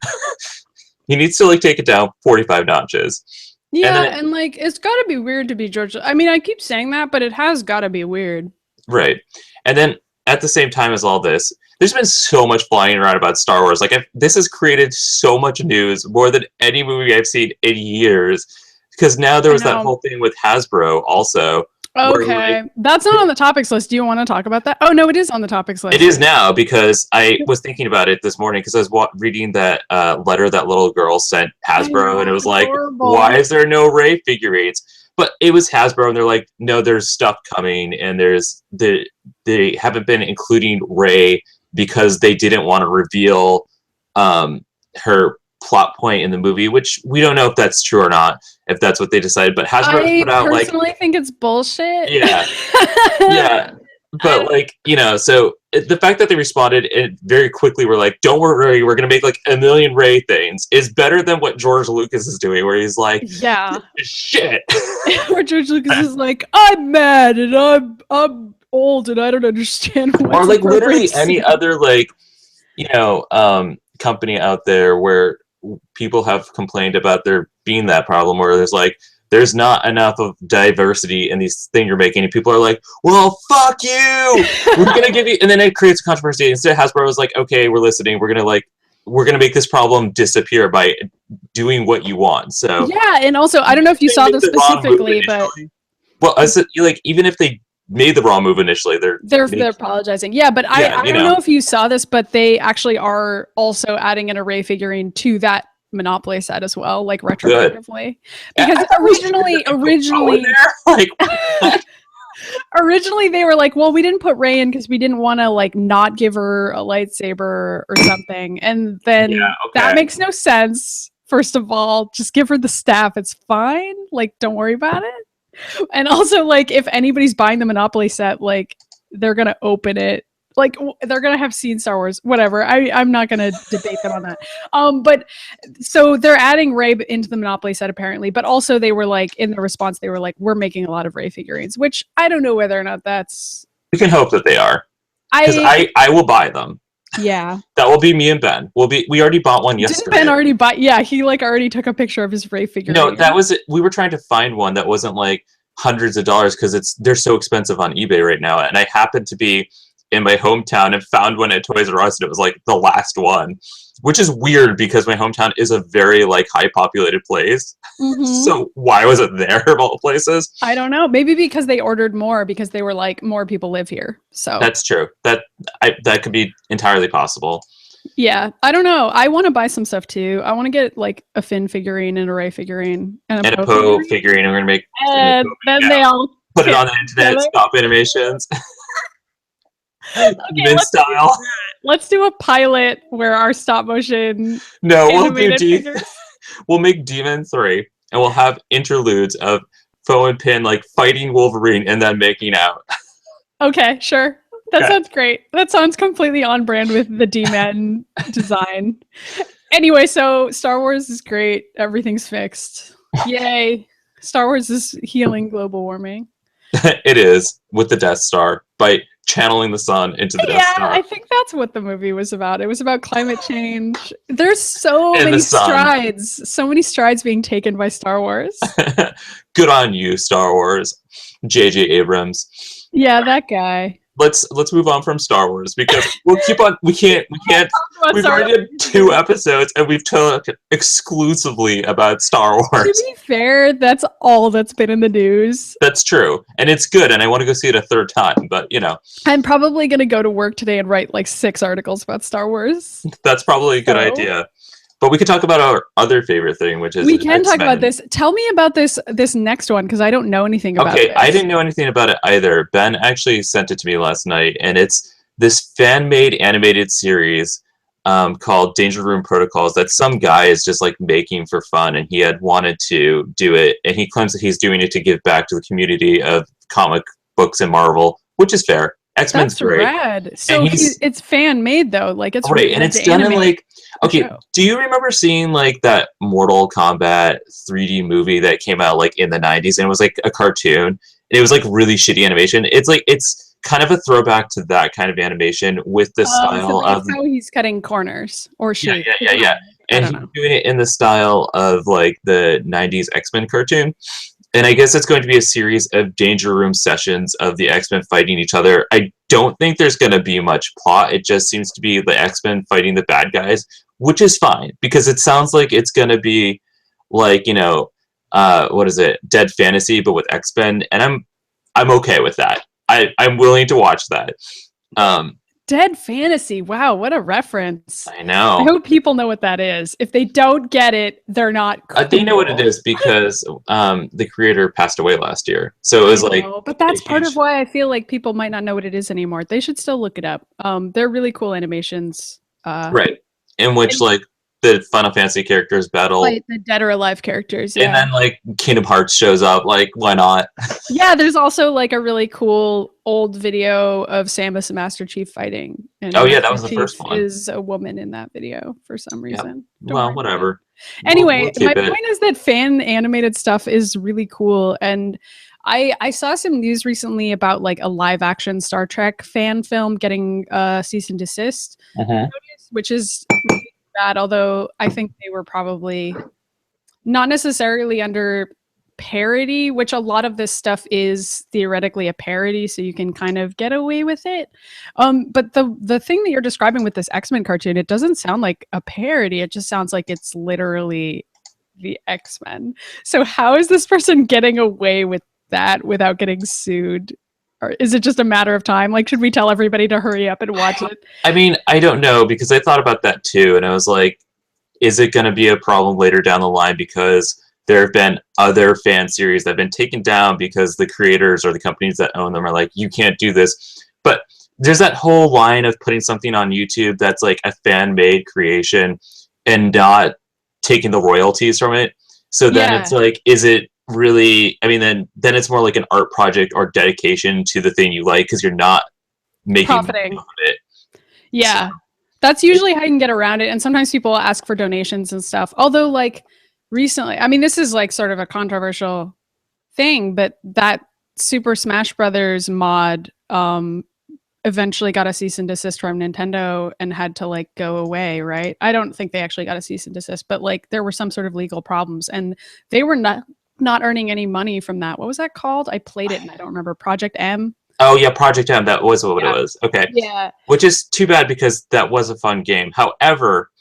[SPEAKER 2] He needs to like take it down 45 notches.
[SPEAKER 1] Yeah, and like it's got to be weird to be George. I mean, I keep saying that, but it has got to be weird.
[SPEAKER 2] Right. And then at the same time as all this, there's been so much flying around about Star Wars. Like this has created so much news, more than any movie I've seen in years. Because now there was that whole thing with Hasbro also.
[SPEAKER 1] Okay, that's not on the topics list. Do you want to talk about that? Oh no, it is on the topics list.
[SPEAKER 2] It is now because I was thinking about it this morning because I was reading that letter that little girl sent Hasbro, and it was like, why is there no Rey figurines? But it was Hasbro, and they're like, no, there's stuff coming, and they haven't been including Rey because they didn't want to reveal her plot point in the movie, which we don't know if that's true or not, if that's what they decided. But Hasbro put out like, I
[SPEAKER 1] personally think it's bullshit.
[SPEAKER 2] Yeah, yeah. But like, you know, so the fact that they responded and very quickly were like, don't worry, we're gonna make like a million Rey things, is better than what George Lucas is doing, where he's like,
[SPEAKER 1] yeah,
[SPEAKER 2] shit.
[SPEAKER 1] Where George Lucas is like, I'm mad and I'm old and I don't understand.
[SPEAKER 2] Or like literally any other like, you know, company out there where people have complained about there being that problem where there's like, there's not enough of diversity in these things you're making, and people are like, well, fuck you, we're gonna give you, and then it creates controversy. Instead, Hasbro was like, okay, we're listening, we're gonna make this problem disappear by doing what you want. So
[SPEAKER 1] yeah, and also I don't know if you saw this specifically, but
[SPEAKER 2] well, like even if they made the wrong move initially, they're
[SPEAKER 1] apologizing. Yeah, but I don't know if you saw this, but they actually are also adding an Rey figurine to that Monopoly set as well, like retroactively. Because originally
[SPEAKER 2] like
[SPEAKER 1] originally they were like, well, we didn't put Rey in because we didn't want to like not give her a lightsaber or something. And then that makes no sense. First of all, just give her the staff. It's fine. Like, don't worry about it. And also, like, if anybody's buying the Monopoly set, like, they're gonna open it. Like, they're gonna have seen Star Wars. Whatever. I'm not gonna debate them on that. But so they're adding Rey into the Monopoly set apparently. But also, they were like, in the response, they were like, we're making a lot of Rey figurines, which I don't know whether or not that's.
[SPEAKER 2] We can hope that they are. Because I will buy them.
[SPEAKER 1] Yeah.
[SPEAKER 2] That will be me and Ben. We already bought one yesterday.
[SPEAKER 1] Didn't Ben already buy? Yeah, he like already took a picture of his Rey figurine.
[SPEAKER 2] No, that was it. We were trying to find one that wasn't like hundreds of dollars because they're so expensive on eBay right now. And I happened to be in my hometown and found one at Toys R Us, and it was like the last one, which is weird because my hometown is a very like high populated place. Mm-hmm. So why was it there of all places?
[SPEAKER 1] I don't know. Maybe because they ordered more because they were like, more people live here. So
[SPEAKER 2] that's true. That could be entirely possible.
[SPEAKER 1] Yeah, I don't know. I want to buy some stuff too. I want to get like a Finn figurine and a Rey figurine
[SPEAKER 2] and a Poe figurine. I'm gonna make.
[SPEAKER 1] And then they all
[SPEAKER 2] put it on the internet. Stop animations.
[SPEAKER 1] Okay, let's do a pilot where our stop motion.
[SPEAKER 2] No, we'll make Demon 3, and we'll have interludes of Poe and Pin like fighting Wolverine and then making out.
[SPEAKER 1] Okay, sure. That sounds great. That sounds completely on brand with the D-Man design. Anyway, so Star Wars is great. Everything's fixed. Yay. Star Wars is healing global warming.
[SPEAKER 2] It is, with the Death Star, by channeling the sun into the Death Star.
[SPEAKER 1] Yeah, I think that's what the movie was about. It was about climate change. There's so many strides being taken by Star Wars.
[SPEAKER 2] Good on you, Star Wars. J.J. Abrams.
[SPEAKER 1] Yeah, that guy.
[SPEAKER 2] Let's move on from Star Wars because we'll keep on. We can't. We've already did 2 episodes and we've talked exclusively about Star Wars.
[SPEAKER 1] To be fair, that's all that's been in the news.
[SPEAKER 2] That's true, and it's good, and I want to go see it a 3rd time. But you know,
[SPEAKER 1] I'm probably gonna go to work today and write like 6 articles about Star Wars.
[SPEAKER 2] That's probably a good idea. But we could talk about our other favorite thing, which is
[SPEAKER 1] we can
[SPEAKER 2] X-Men.
[SPEAKER 1] talk about this. Tell me about this next one, because I don't know anything about it.
[SPEAKER 2] Okay, I didn't know anything about it either. Ben actually sent it to me last night, and it's this fan-made animated series called Danger Room Protocols that some guy is just like making for fun, and he had wanted to do it, and he claims that he's doing it to give back to the community of comic books and Marvel, which is fair. X-Men's
[SPEAKER 1] That's
[SPEAKER 2] great.
[SPEAKER 1] rad. So it's fan made though, like it's
[SPEAKER 2] right,
[SPEAKER 1] really
[SPEAKER 2] and it's done in like do you remember seeing like that Mortal Kombat 3D movie that came out like in the 90s and it was like a cartoon and it was like really shitty animation? It's kind of a throwback to that kind of animation with the style of
[SPEAKER 1] how he's cutting corners or she.
[SPEAKER 2] Yeah. And he's doing it in the style of like the 90s X-Men cartoon. And I guess it's going to be a series of Danger Room sessions of the X-Men fighting each other. I don't think there's going to be much plot. It just seems to be the X-Men fighting the bad guys, which is fine because it sounds like it's going to be like, you know, what is it? Dead Fantasy, but with X-Men. And I'm okay with that. I'm willing to watch that.
[SPEAKER 1] Dead Fantasy. Wow, what a reference.
[SPEAKER 2] I know.
[SPEAKER 1] I hope people know what that is. If they don't get it, they're not cool.
[SPEAKER 2] They know what it is because the creator passed away last year. So it was like...
[SPEAKER 1] But that's part of why I feel like people might not know what it is anymore. They should still look it up. They're really cool animations.
[SPEAKER 2] Right. In which, like, the Final Fantasy characters battle.
[SPEAKER 1] Like the dead or alive characters, yeah.
[SPEAKER 2] And then, like, Kingdom Hearts shows up. Like, why not?
[SPEAKER 1] Yeah, there's also, like, a really cool old video of Samus and Master Chief fighting. And
[SPEAKER 2] oh, yeah, that was the first one.
[SPEAKER 1] Is a woman in that video for some reason.
[SPEAKER 2] Yep. Well, whatever.
[SPEAKER 1] Anyway, my point is that fan animated stuff is really cool. And I saw some news recently about, like, a live-action Star Trek fan film getting cease and desist notice, which is... bad, although I think they were probably not necessarily under parody, which a lot of this stuff is theoretically a parody, so you can kind of get away with it. But the thing that you're describing with this X-Men cartoon, it doesn't sound like a parody. It just sounds like it's literally the X-Men. So how is this person getting away with that without getting sued? Or is it just a matter of time? Like, should we tell everybody to hurry up and watch it?
[SPEAKER 2] I mean, I don't know, because I thought about that too, and I was like, is it going to be a problem later down the line because there have been other fan series that have been taken down because the creators or the companies that own them are like, you can't do this. But there's that whole line of putting something on YouTube that's like a fan-made creation and not taking the royalties from it. So then it's like, is it really, I mean, then it's more like an art project or dedication to the thing you like because you're not making
[SPEAKER 1] profiting
[SPEAKER 2] of it.
[SPEAKER 1] Yeah, so that's usually how you can get around it. And sometimes people ask for donations and stuff. Although, like, recently, I mean, this is like sort of a controversial thing, but that Super Smash Brothers mod eventually got a cease and desist from Nintendo and had to, like, go away, right? I don't think they actually got a cease and desist, but, like, there were some sort of legal problems and they were not earning any money from that. What was that called? I played it and I don't remember. Project M?
[SPEAKER 2] Oh, yeah, Project M. That was what it was. Okay.
[SPEAKER 1] Yeah.
[SPEAKER 2] Which is too bad because that was a fun game. However,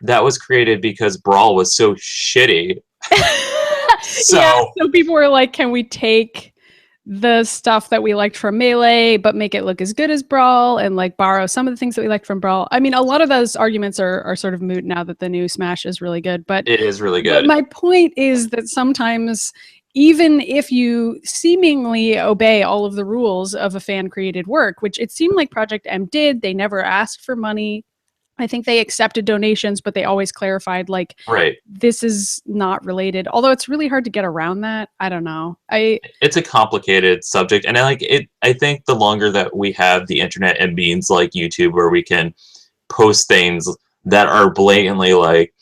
[SPEAKER 2] that was created because Brawl was so shitty.
[SPEAKER 1] So people were like, can we take the stuff that we liked from Melee but make it look as good as Brawl and, like, borrow some of the things that we liked from Brawl? I mean, a lot of those arguments are sort of moot now that the new Smash is really good, but
[SPEAKER 2] it is really good.
[SPEAKER 1] But my point is that sometimes, even if you seemingly obey all of the rules of a fan created work, which it seemed like Project M did, they never asked for money. I think they accepted donations, but they always clarified, like, this is not related. Although it's really hard to get around that. I don't know.
[SPEAKER 2] It's a complicated subject, and I think the longer that we have the internet and means like YouTube, where we can post things that are blatantly like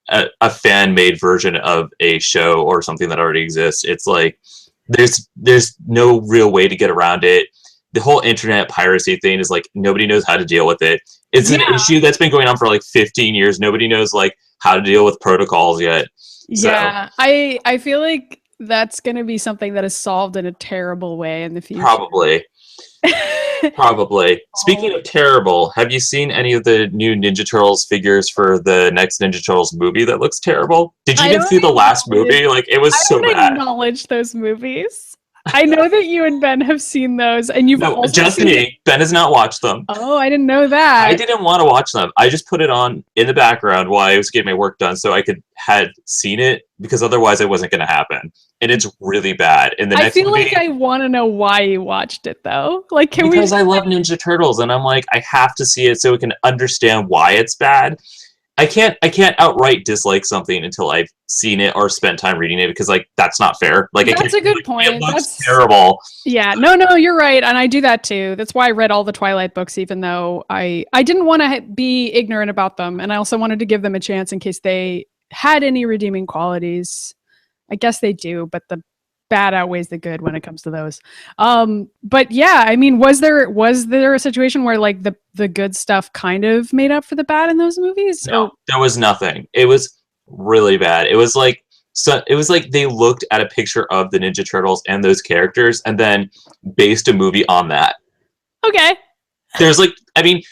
[SPEAKER 2] a fan-made version of a show or something that already exists, it's like there's no real way to get around it. The whole internet piracy thing is like nobody knows how to deal with it. It's an issue that's been going on for like 15 years. Nobody knows like how to deal with protocols yet.
[SPEAKER 1] Yeah, I feel like that's going to be something that is solved in a terrible way in the future.
[SPEAKER 2] Probably. Probably. Speaking of terrible, have you seen any of the new Ninja Turtles figures for the next Ninja Turtles movie that looks terrible? Did you even see the last movie? Like, it was so bad.
[SPEAKER 1] I don't acknowledge those movies. I know that you and Ben have seen those, and you've also
[SPEAKER 2] just
[SPEAKER 1] seen
[SPEAKER 2] me. Ben has not watched them.
[SPEAKER 1] Oh, I didn't know that.
[SPEAKER 2] I didn't want to watch them. I just put it on in the background while I was getting my work done, so I had seen it, because otherwise it wasn't going to happen. And it's really bad. In the next
[SPEAKER 1] I feel
[SPEAKER 2] movie,
[SPEAKER 1] like I want to know why you watched it, though. Like,
[SPEAKER 2] because I love Ninja Turtles, and I'm like, I have to see it so we can understand why it's bad. I can't outright dislike something until I've seen it or spent time reading it, because like that's not fair. Like
[SPEAKER 1] that's a good point.
[SPEAKER 2] It looks terrible.
[SPEAKER 1] Yeah, no, you're right, and I do that too. That's why I read all the Twilight books, even though I didn't want to be ignorant about them, and I also wanted to give them a chance in case they had any redeeming qualities. I guess they do, but the bad outweighs the good when it comes to those. But yeah, I mean, was there a situation where like the good stuff kind of made up for the bad in those movies?
[SPEAKER 2] No, there was nothing. It was really bad. It was like they looked at a picture of the Ninja Turtles and those characters and then based a movie on that.
[SPEAKER 1] Okay.
[SPEAKER 2] There's like, I mean,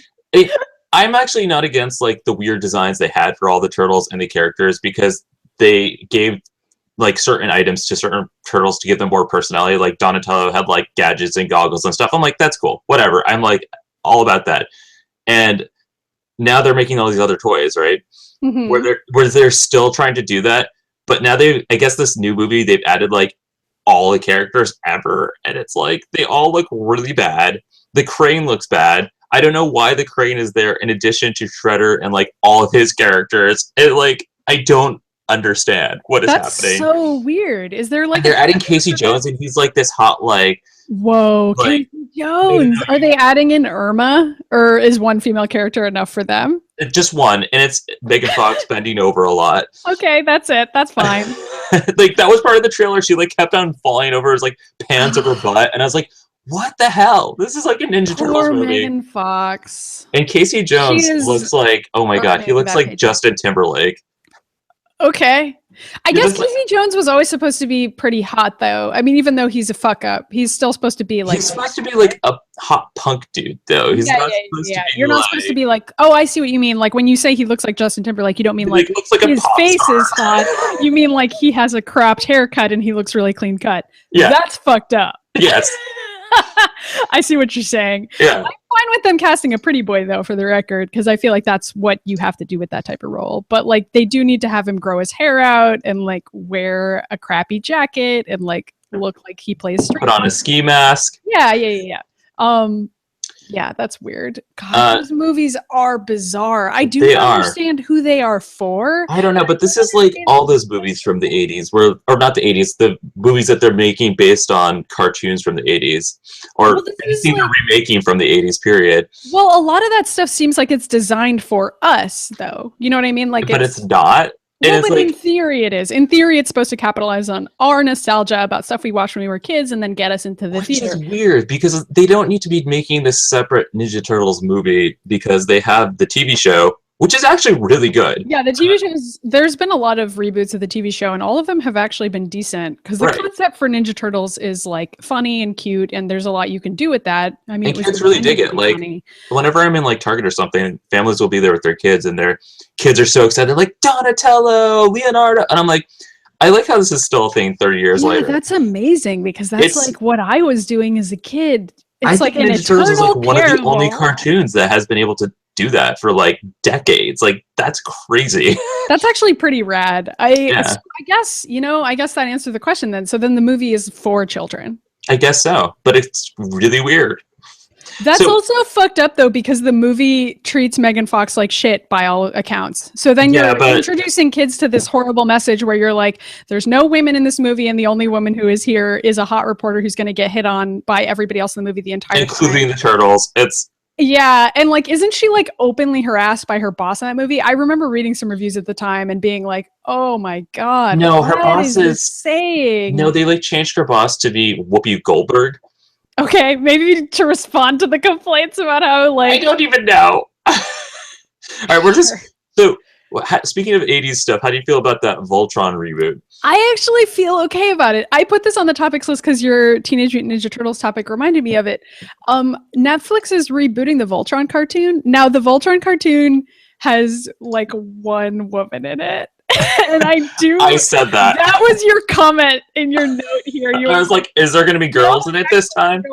[SPEAKER 2] I'm actually not against like the weird designs they had for all the turtles and the characters, because they gave like certain items to certain turtles to give them more personality. Like Donatello had like gadgets and goggles and stuff. I'm like, that's cool. Whatever. I'm like all about that. And now they're making all these other toys, right? Mm-hmm. Where they're still trying to do that. But now I guess this new movie, they've added like all the characters ever. And it's like, they all look really bad. The Crane looks bad. I don't know why the Crane is there in addition to Shredder and like all of his characters. It like, I don't understand what is happening.
[SPEAKER 1] That's so weird. Is there like
[SPEAKER 2] they're adding Casey Jones and he's like this hot like
[SPEAKER 1] whoa, like, Casey Jones. Are they adding in Irma, or is one female character enough for them?
[SPEAKER 2] Just one, and it's Megan Fox bending over a lot.
[SPEAKER 1] Okay, that's it. That's fine.
[SPEAKER 2] Like that was part of the trailer. She like kept on falling over his like pants of her butt, and I was like, what the hell? This is like a Ninja Turtles movie.
[SPEAKER 1] Megan Fox.
[SPEAKER 2] And Casey Jones looks like, oh my god, he looks like Justin Timberlake.
[SPEAKER 1] Okay. I guess Casey Jones was always supposed to be pretty hot, though. I mean, even though he's a fuck up, he's still supposed to be like...
[SPEAKER 2] He's supposed to be like a hot punk dude, though. He's not supposed to be.
[SPEAKER 1] You're not supposed to be like, oh, I see what you mean. Like, when you say he looks like Justin Timberlake, you don't mean like
[SPEAKER 2] looks like
[SPEAKER 1] his face is hot. You mean like he has a cropped haircut and he looks really clean cut. Yeah. That's fucked up.
[SPEAKER 2] Yes.
[SPEAKER 1] I see what you're saying.
[SPEAKER 2] Yeah.
[SPEAKER 1] I'm fine with them casting a pretty boy, though, for the record, because I feel like that's what you have to do with that type of role. But like, they do need to have him grow his hair out and like wear a crappy jacket and like look like he plays street.
[SPEAKER 2] Put on a ski mask.
[SPEAKER 1] Yeah. Yeah, that's weird. God, those movies are bizarre. I do not understand who they are for.
[SPEAKER 2] I don't know, but this is like all those movies from the 80s, or not the 80s, the movies that they're making based on cartoons from the 80s, or anything they're remaking from the 80s period.
[SPEAKER 1] Well, a lot of that stuff seems like it's designed for us, though. You know what I mean? Like,
[SPEAKER 2] but it's not.
[SPEAKER 1] Well, but in theory it is. In theory, it's supposed to capitalize on our nostalgia about stuff we watched when we were kids and then get us into the theater.
[SPEAKER 2] Which is weird, because they don't need to be making this separate Ninja Turtles movie, because they have the TV show, which is actually really good.
[SPEAKER 1] Yeah, the TV show there's been a lot of reboots of the TV show, and all of them have actually been decent, because the concept for Ninja Turtles is like funny and cute, and there's a lot you can do with that. I mean,
[SPEAKER 2] kids really dig it. Like, whenever I'm in like Target or something, families will be there with their kids, and their kids are so excited. They're like, Donatello, Leonardo, and I'm like, I like how this is still a thing 30 years later.
[SPEAKER 1] That's amazing, because that's like what I was doing as a kid. It's like
[SPEAKER 2] Ninja Turtles is like one of the only cartoons that has been able to do that for like decades. Like, that's crazy.
[SPEAKER 1] That's actually pretty rad. I guess that answered the question then. So then the movie is for children.
[SPEAKER 2] I guess so, but it's really weird.
[SPEAKER 1] That's also fucked up, though, because the movie treats Megan Fox like shit by all accounts. So then you're introducing kids to this horrible message where you're like, there's no women in this movie, and the only woman who is here is a hot reporter who's going to get hit on by everybody else in the movie the entire time.
[SPEAKER 2] Including the turtles.
[SPEAKER 1] Yeah, and like, isn't she like openly harassed by her boss in that movie? I remember reading some reviews at the time and being like, "Oh my god,
[SPEAKER 2] no, her boss is
[SPEAKER 1] saying."
[SPEAKER 2] No, they like changed her boss to be Whoopi Goldberg.
[SPEAKER 1] Okay, maybe to respond to the complaints about how like
[SPEAKER 2] I don't even know. All right, we're just speaking of 80s stuff, how do you feel about that Voltron reboot?
[SPEAKER 1] I actually feel okay about it. I put this on the topics list because your Teenage Mutant Ninja Turtles topic reminded me of it. Netflix is rebooting the Voltron cartoon. Now, the Voltron cartoon has like one woman in it. And
[SPEAKER 2] I said that.
[SPEAKER 1] That was your comment in your note here.
[SPEAKER 2] I was like, is there going to be girls in it this time?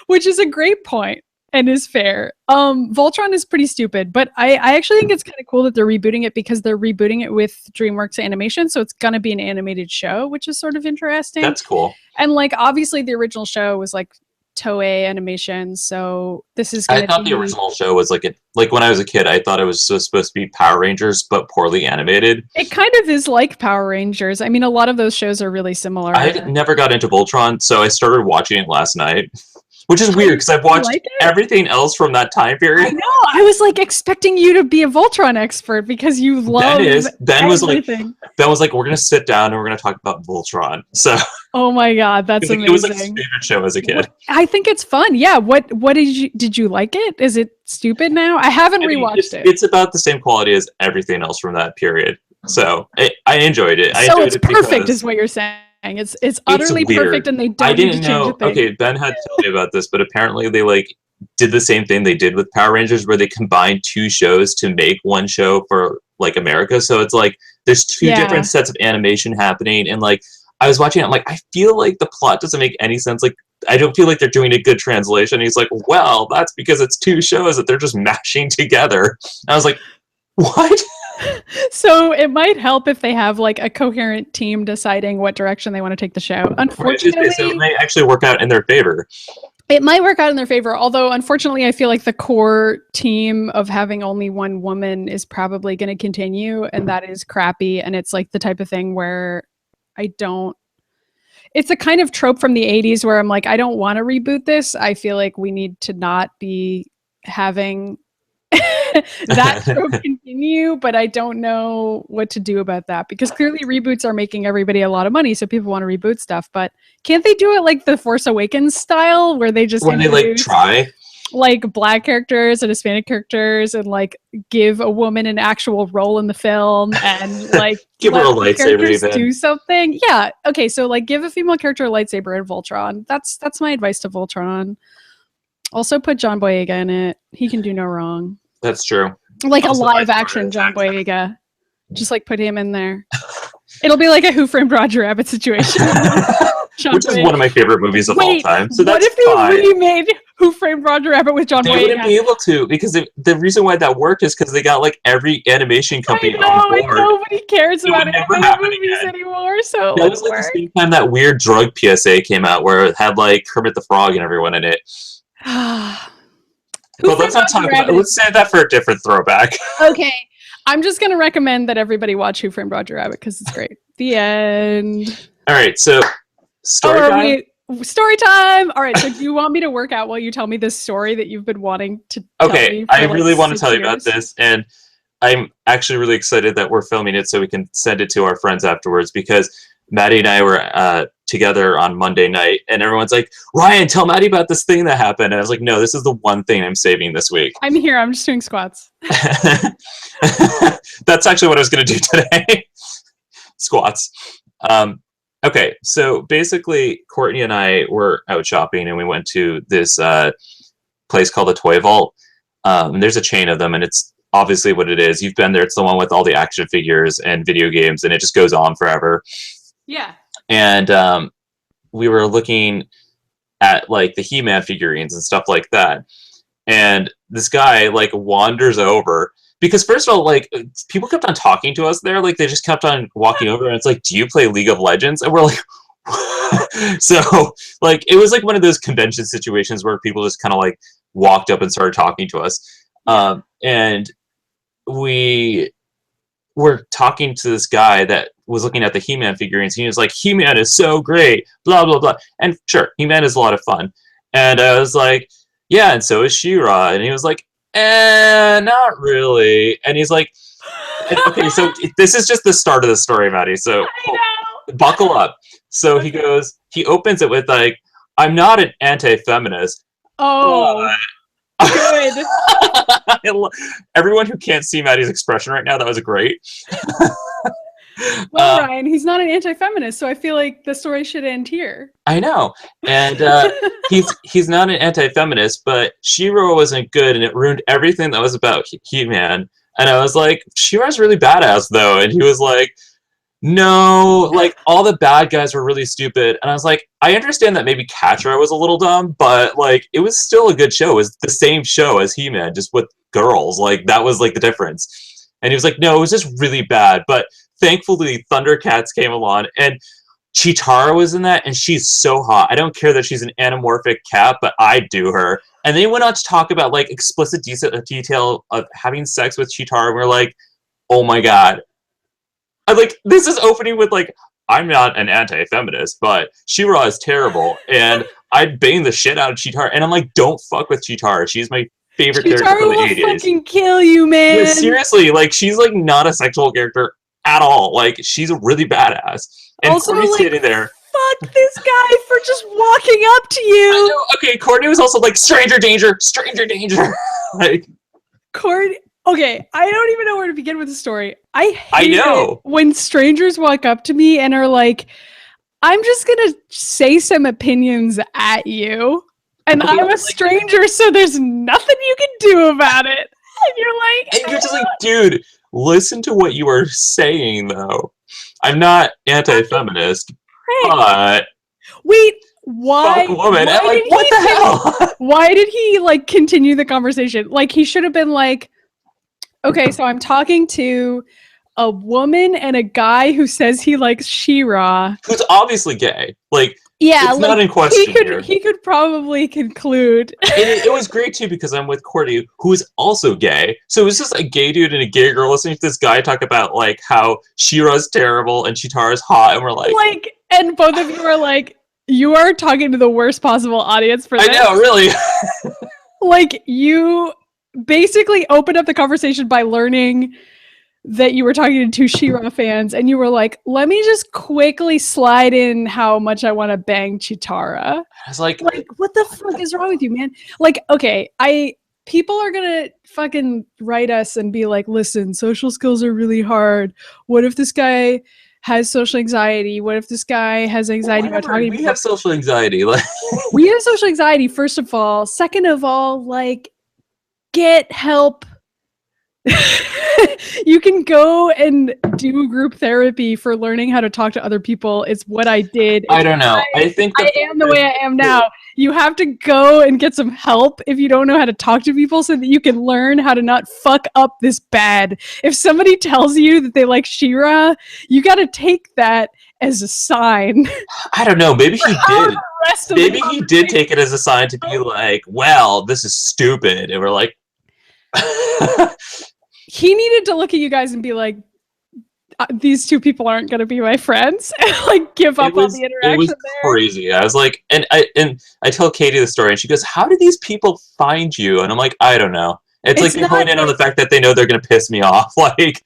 [SPEAKER 1] Which is a great point and is fair. Voltron is pretty stupid, but I actually think it's kind of cool that they're rebooting it because they're rebooting it with DreamWorks Animation, so it's going to be an animated show, which is sort of interesting.
[SPEAKER 2] That's cool.
[SPEAKER 1] And like, obviously, the original show was like Toei Animation, so this is
[SPEAKER 2] I thought the original show was like when I was a kid, I thought it was supposed to be Power Rangers but poorly animated.
[SPEAKER 1] It kind of is like Power Rangers. I mean, a lot of those shows are really similar.
[SPEAKER 2] I never got into Voltron, so I started watching it last night. Which is weird because I've watched everything else from that time period.
[SPEAKER 1] I know. I was like expecting you to be a Voltron expert because you love
[SPEAKER 2] Ben was like, we're gonna sit down and we're gonna talk about Voltron. So
[SPEAKER 1] oh my god, that's amazing.
[SPEAKER 2] It was like his favorite show as a kid.
[SPEAKER 1] I think it's fun. Yeah. What did you like it? Is it stupid now? I haven't rewatched it.
[SPEAKER 2] It's about the same quality as everything else from that period. So I enjoyed it.
[SPEAKER 1] So it's perfect, is what you're saying. It's utterly perfect, and they don't need to change a thing.
[SPEAKER 2] Okay, Ben had to tell me about this, but apparently they like did the same thing they did with Power Rangers, where they combined two shows to make one show for like America. So it's like there's two different sets of animation happening, and like I was watching it, I'm like, I feel like the plot doesn't make any sense. Like I don't feel like they're doing a good translation. He's like, well, that's because it's two shows that they're just mashing together. And I was like, what?
[SPEAKER 1] So it might help if they have like a coherent team deciding what direction they want to take the show. Unfortunately,
[SPEAKER 2] so it may actually work out in their favor.
[SPEAKER 1] It might work out in their favor, although unfortunately I feel like the core team of having only one woman is probably going to continue, and that is crappy. And it's like the type of thing where it's a kind of trope from the 80s where I'm like, I don't want to reboot this. I feel like we need to not be having that trope continue, but I don't know what to do about that because clearly reboots are making everybody a lot of money, so people want to reboot stuff. But can't they do it like the Force Awakens style, where they just
[SPEAKER 2] try
[SPEAKER 1] like black characters and Hispanic characters and like give a woman an actual role in the film and like
[SPEAKER 2] give her a lightsaber even.
[SPEAKER 1] Do something? Yeah. Okay. So like give a female character a lightsaber in Voltron. That's my advice to Voltron. Also put John Boyega in it. He can do no wrong.
[SPEAKER 2] That's true.
[SPEAKER 1] Like also, a live action John Boyega. Just like put him in there. It'll be like a Who Framed Roger Rabbit situation.
[SPEAKER 2] Which is one of my favorite movies of all time. So
[SPEAKER 1] what if they remade Who Framed Roger Rabbit with John Boyega? They wouldn't
[SPEAKER 2] be able to, because the reason why that worked is because they got like every animation company on board.
[SPEAKER 1] Nobody cares about animated movies anymore. So
[SPEAKER 2] that was like the same time that weird drug PSA came out where it had like Kermit the Frog and everyone in it. But let's not talk about it. Let's save that for a different throwback.
[SPEAKER 1] Okay. I'm just going to recommend that everybody watch Who Framed Roger Rabbit because it's great. The end.
[SPEAKER 2] All right. So, story time?
[SPEAKER 1] Story time. All right. So, do you want me to work out while you tell me this story that you've been wanting to tell me?
[SPEAKER 2] I really want to tell you about this. And I'm actually really excited that we're filming it so we can send it to our friends afterwards because Maddy and I were together on Monday night, and everyone's like, Ryan, tell Maddy about this thing that happened. And I was like, no, this is the one thing I'm saving this week.
[SPEAKER 1] I'm here. I'm just doing squats.
[SPEAKER 2] That's actually what I was going to do today. Squats. Okay, so basically, Courtney and I were out shopping, and we went to this place called the Toy Vault. And there's a chain of them, and it's obviously what it is. You've been there. It's the one with all the action figures and video games, and it just goes on forever.
[SPEAKER 1] Yeah.
[SPEAKER 2] And we were looking at like the He-Man figurines and stuff like that. And this guy like wanders over because first of all, like people kept on talking to us there. Like they just kept on walking over and it's like, do you play League of Legends? And we're like, so like, it was like one of those convention situations where people just kind of like walked up and started talking to us. And we were talking to this guy that was looking at the He-Man figurines. He was like, He-Man is so great, blah, blah, blah. And sure, He-Man is a lot of fun. And I was like, yeah, and so is She-Ra. And he was like, not really. And he's like, okay, so this is just the start of the story, Maddy. So buckle up. So he goes, he opens it with like, I'm not an anti-feminist.
[SPEAKER 1] Oh, good.
[SPEAKER 2] Everyone who can't see Maddy's expression right now, that was great.
[SPEAKER 1] Well, Ryan, he's not an anti-feminist, so I feel like the story should end here.
[SPEAKER 2] I know. And he's not an anti-feminist, but She-Ra wasn't good, and it ruined everything that was about He-Man. And I was like, She-Ra's really badass, though. And he was like, no, like, all the bad guys were really stupid. And I was like, I understand that maybe Catra was a little dumb, but, like, it was still a good show. It was the same show as He-Man, just with girls. Like, that was, like, the difference. And he was like, no, it was just really bad. But thankfully, Thundercats came along, and Cheetara was in that, and she's so hot. I don't care that she's an anamorphic cat, but I do her. And they went on to talk about, like, explicit detail of having sex with Cheetara, and we're like, oh my god. I'm like, this is opening with, like, I'm not an anti-feminist, but She-Ra is terrible, and I'd bang the shit out of Cheetara, and I'm like, don't fuck with Cheetara. She's my favorite character from the 80s.
[SPEAKER 1] Cheetara will fucking kill you, man.
[SPEAKER 2] Yeah, seriously, like, she's, like, not a sexual character at all. Like, she's a really badass. And
[SPEAKER 1] also,
[SPEAKER 2] Courtney's
[SPEAKER 1] like,
[SPEAKER 2] sitting there.
[SPEAKER 1] Fuck this guy for just walking up to you.
[SPEAKER 2] I know. Okay, Courtney was also like, stranger danger, stranger danger. Like,
[SPEAKER 1] Courtney. Okay, I don't even know where to begin with the story. I hate
[SPEAKER 2] know.
[SPEAKER 1] it when strangers walk up to me and are like, I'm just gonna say some opinions at you. And okay, I'm a stranger, so there's nothing you can do about it. And you're like...
[SPEAKER 2] And you're just like, dude, listen to what you are saying, though. I'm not anti-feminist, but...
[SPEAKER 1] Wait, why?
[SPEAKER 2] Fuck woman. Why like, what the hell?
[SPEAKER 1] Why did he, like, continue the conversation? Like, he should have been like, okay, so I'm talking to a woman and a guy who says he likes She-Ra.
[SPEAKER 2] Who's obviously gay. Like,
[SPEAKER 1] yeah,
[SPEAKER 2] it's not in question
[SPEAKER 1] he could probably conclude.
[SPEAKER 2] It was great, too, because I'm with Courtney, who is also gay. So it was just a gay dude and a gay girl listening to this guy talk about, like, how She-Ra's terrible and Cheetara's hot, and we're like...
[SPEAKER 1] Like, and both of you are like, you are talking to the worst possible audience for this.
[SPEAKER 2] I know, really.
[SPEAKER 1] Like, you basically opened up the conversation by learning that you were talking to two She-Ra fans, and you were like, let me just quickly slide in how much I want to bang Cheetara.
[SPEAKER 2] I was like,
[SPEAKER 1] what the fuck is wrong with you, man? Like, okay, people are gonna fucking write us and be like, listen, social skills are really hard. What if this guy has social anxiety? What if this guy has anxiety about talking to people?
[SPEAKER 2] We have social anxiety. Like,
[SPEAKER 1] we have social anxiety, first of all. Second of all, like, get help. You can go and do group therapy for learning how to talk to other people. It's what I did.
[SPEAKER 2] I don't know. I think
[SPEAKER 1] I am the way I am now. You have to go and get some help if you don't know how to talk to people so that you can learn how to not fuck up this bad. If somebody tells you that they like She-Ra, you got to take that as a sign.
[SPEAKER 2] I don't know. Maybe he did. Maybe he did take it as a sign to be like, well, this is stupid. And we're like...
[SPEAKER 1] He needed to look at you guys and be like, these two people aren't going to be my friends, and like give up on the interaction. It was
[SPEAKER 2] crazy. I was like, and I tell Katie the story, and she goes, "How did these people find you?" And I'm like, I don't know. It's like they point in on the fact that they know they're going to piss me off. Like,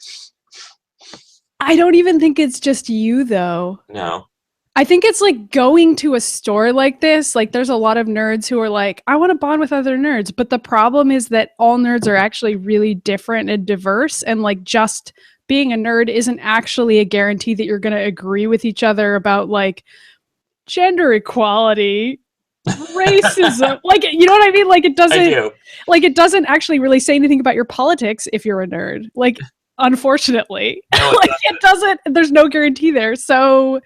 [SPEAKER 1] I don't even think it's just you, though.
[SPEAKER 2] No.
[SPEAKER 1] I think it's like going to a store like this. Like, there's a lot of nerds who are like, I want to bond with other nerds. But the problem is that all nerds are actually really different and diverse. And like, just being a nerd isn't actually a guarantee that you're going to agree with each other about like gender equality, racism. Like, you know what I mean? Like, it doesn't actually really say anything about your politics if you're a nerd. Like, unfortunately, like it doesn't, there's no guarantee there. So